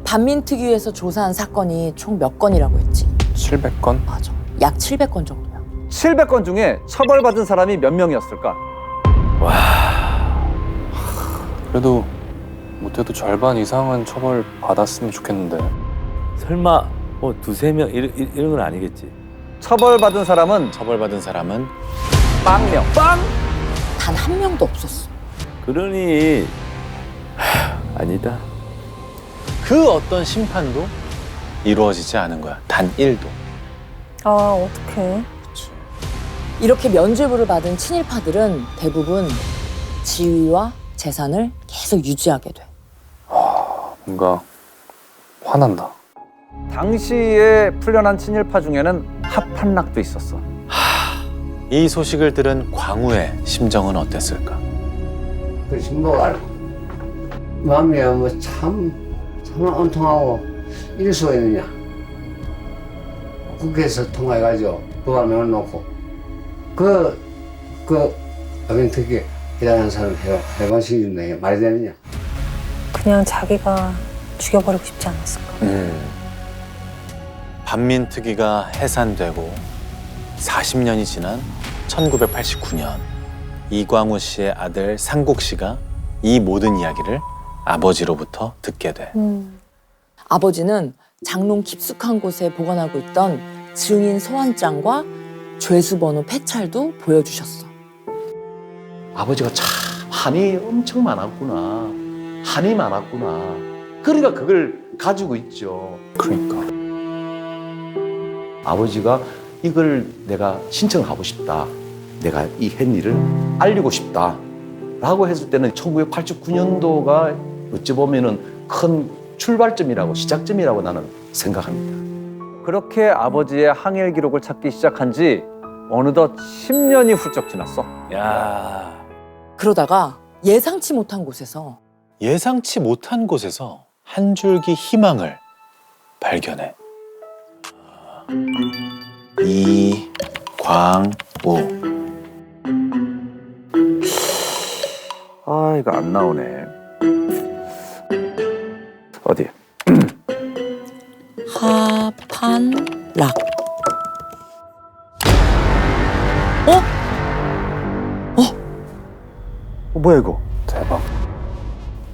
반민특위에서 조사한 사건이 총 몇 건이라고 했지? 700건? 맞아. 약 700건 정도야. 700건 중에 처벌받은 사람이 몇 명이었을까? 그래도 못해도 절반 이상은 처벌 받았으면 좋겠는데. 설마 뭐 2-3명 이런 건 아니겠지? 처벌받은 사람은 빵명. 빵! 단 한 명도 없었어. 그러니 아니다. 그 어떤 심판도 이루어지지 않은 거야. 단 1도. 아, 어떡해. 이렇게 면죄부를 받은 친일파들은 대부분 지위와 재산을 계속 유지하게 돼. 뭔가 화난다. 당시에 풀려난 친일파 중에는 합한락도 있었어. 이 소식을 들은 광우의 심정은 어땠을까? 그 신보가 마음이 참 엄통하고 이럴 수가 있느냐. 국회에서 통과해가지고 그걸 내놓고 그 반민특위 기다리는 사람 해방시키는 게 말이 되느냐. 그냥 자기가 죽여버리고 싶지 않았을까? 반민특위가 해산되고 40년이 지난 1989년 이광우 씨의 아들 상국 씨가 이 모든 이야기를 아버지로부터 듣게 돼. 아버지는 장롱 깊숙한 곳에 보관하고 있던 증인 소환장과 죄수번호 폐찰도 보여주셨어. 아버지가 참 한이 엄청 많았구나. 한이 많았구나. 그러니까 그걸 가지고 있죠. 그러니까. 아버지가 이걸 내가 신청하고 싶다. 내가 이 헨리를 알리고 싶다. 라고 했을 때는 1989년도가 어찌 보면은 큰 출발점이라고 시작점이라고 나는 생각합니다. 그렇게 아버지의 항일 기록을 찾기 시작한 지 어느덧 10년이 훌쩍 지났어. 야. 그러다가 예상치 못한 곳에서 한 줄기 희망을 발견해. 이광우. 아, 이거 안 나오네. 어디? 하판락. 뭐야 이거? 대박.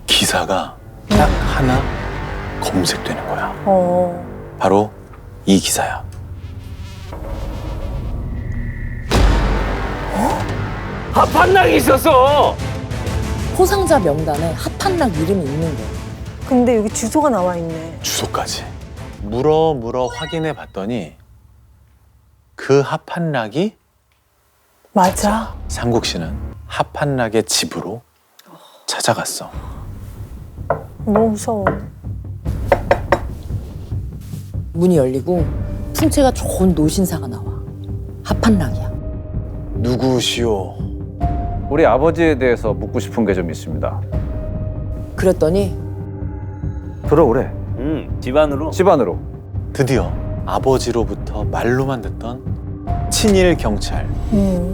기사가 딱 하나 검색되는 거야. 바로 이 기사야. 하판락이 있었어. 포상자 명단에 하판락 이름이 있는 거야. 근데 여기 주소가 나와 있네. 주소까지. 물어 확인해 봤더니 그 하판락이 맞아. 상국 씨는 하판락의 집으로 찾아갔어. 너무 무서워. 문이 열리고 풍채가 좋은 노신사가 나와. 하판락이야. 누구시오? 우리 아버지에 대해서 묻고 싶은 게 좀 있습니다. 그랬더니 들어오래. 집안으로. 집안으로. 드디어 아버지로부터 말로만 듣던 친일 경찰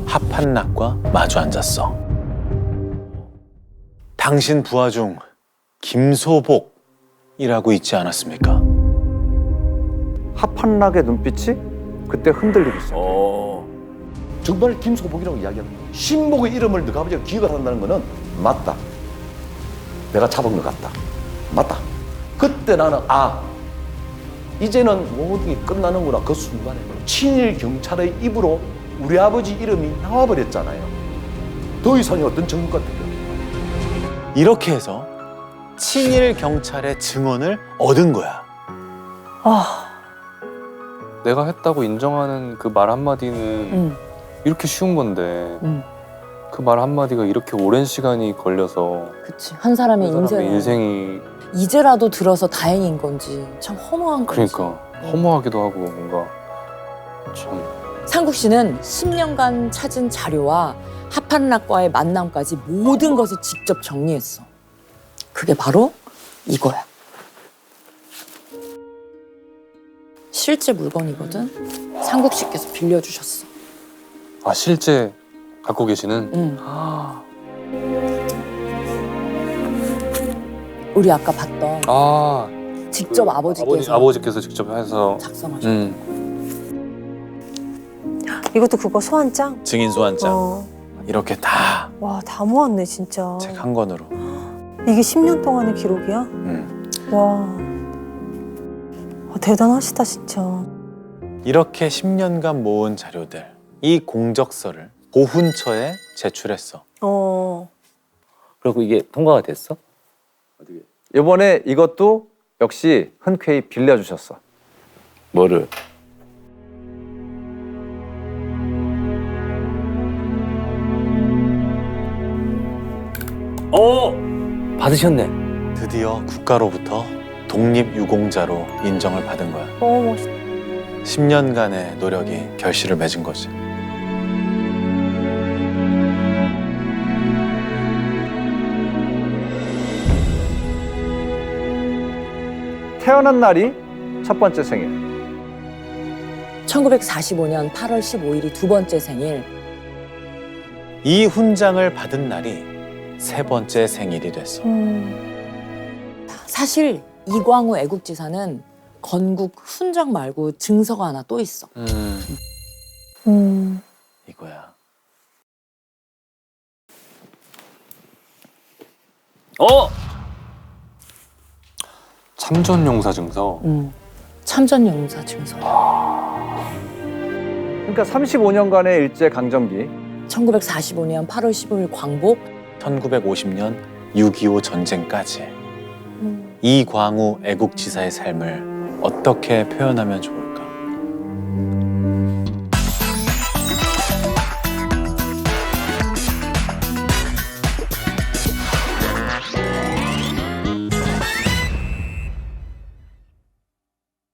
하판락과 마주 앉았어. 당신 부하 중 김소복이라고 있지 않았습니까? 하판락의 눈빛이 그때 흔들리고 있어. 정말 김소복이라고 이야기합니다. 신복의 이름을 너가 아버지가 기억을 한다는 거는 맞다. 내가 잡은 것 같다. 맞다. 그때 나는 이제는 모든 게 끝나는구나. 그 순간에 친일 경찰의 입으로 우리 아버지 이름이 나와버렸잖아요. 더 이상의 어떤 증거가 필요. 이렇게 해서 친일 경찰의 증언을 얻은 거야. 내가 했다고 인정하는 그 말 한마디는 이렇게 쉬운 건데 그 말 한마디가 이렇게 오랜 시간이 걸려서 그치. 한 사람의 인생이 이제라도 들어서 다행인 건지 참 허무한 거지. 그러니까 허무하기도 하고 뭔가 참. 상국 씨는 10년간 찾은 자료와 하판락과의 만남까지 모든 것을 직접 정리했어. 그게 바로 이거야. 실제 물건이거든. 상국 씨께서 빌려주셨어. 아 실제 갖고 계시는? 우리 아까 봤던 직접 아버지께서 직접 해서 작성하셨어. 이것도 그거 소환장? 증인 소환장. 이렇게 다. 와, 다 모았네 진짜. 책 한 권으로. 이게 10년 동안의 기록이야? 와, 대단하시다 진짜. 이렇게 10년간 모은 자료들, 이 공적서를 보훈처에 제출했어. 그리고 이게 통과가 됐어? 이번에 이것도 역시 흔쾌히 빌려주셨어. 뭐를? 받으셨네. 드디어 국가로부터 독립유공자로 인정을 받은 거야. 너무 멋있다. 10년간의 노력이 결실을 맺은 거지. 태어난 날이 첫 번째 생일. 1945년 8월 15일이 두 번째 생일. 이 훈장을 받은 날이 세 번째 생일이 됐어. 사실 이광우 애국지사는 건국 훈장 말고 증서가 하나 또 있어. 이거야. 참전용사 증서. 참전용사 증서. 그러니까 35년간의 일제 강점기. 1945년 8월 15일 광복. 1950년 6.25 전쟁까지 이광우 애국지사의 삶을 어떻게 표현하면 좋을까?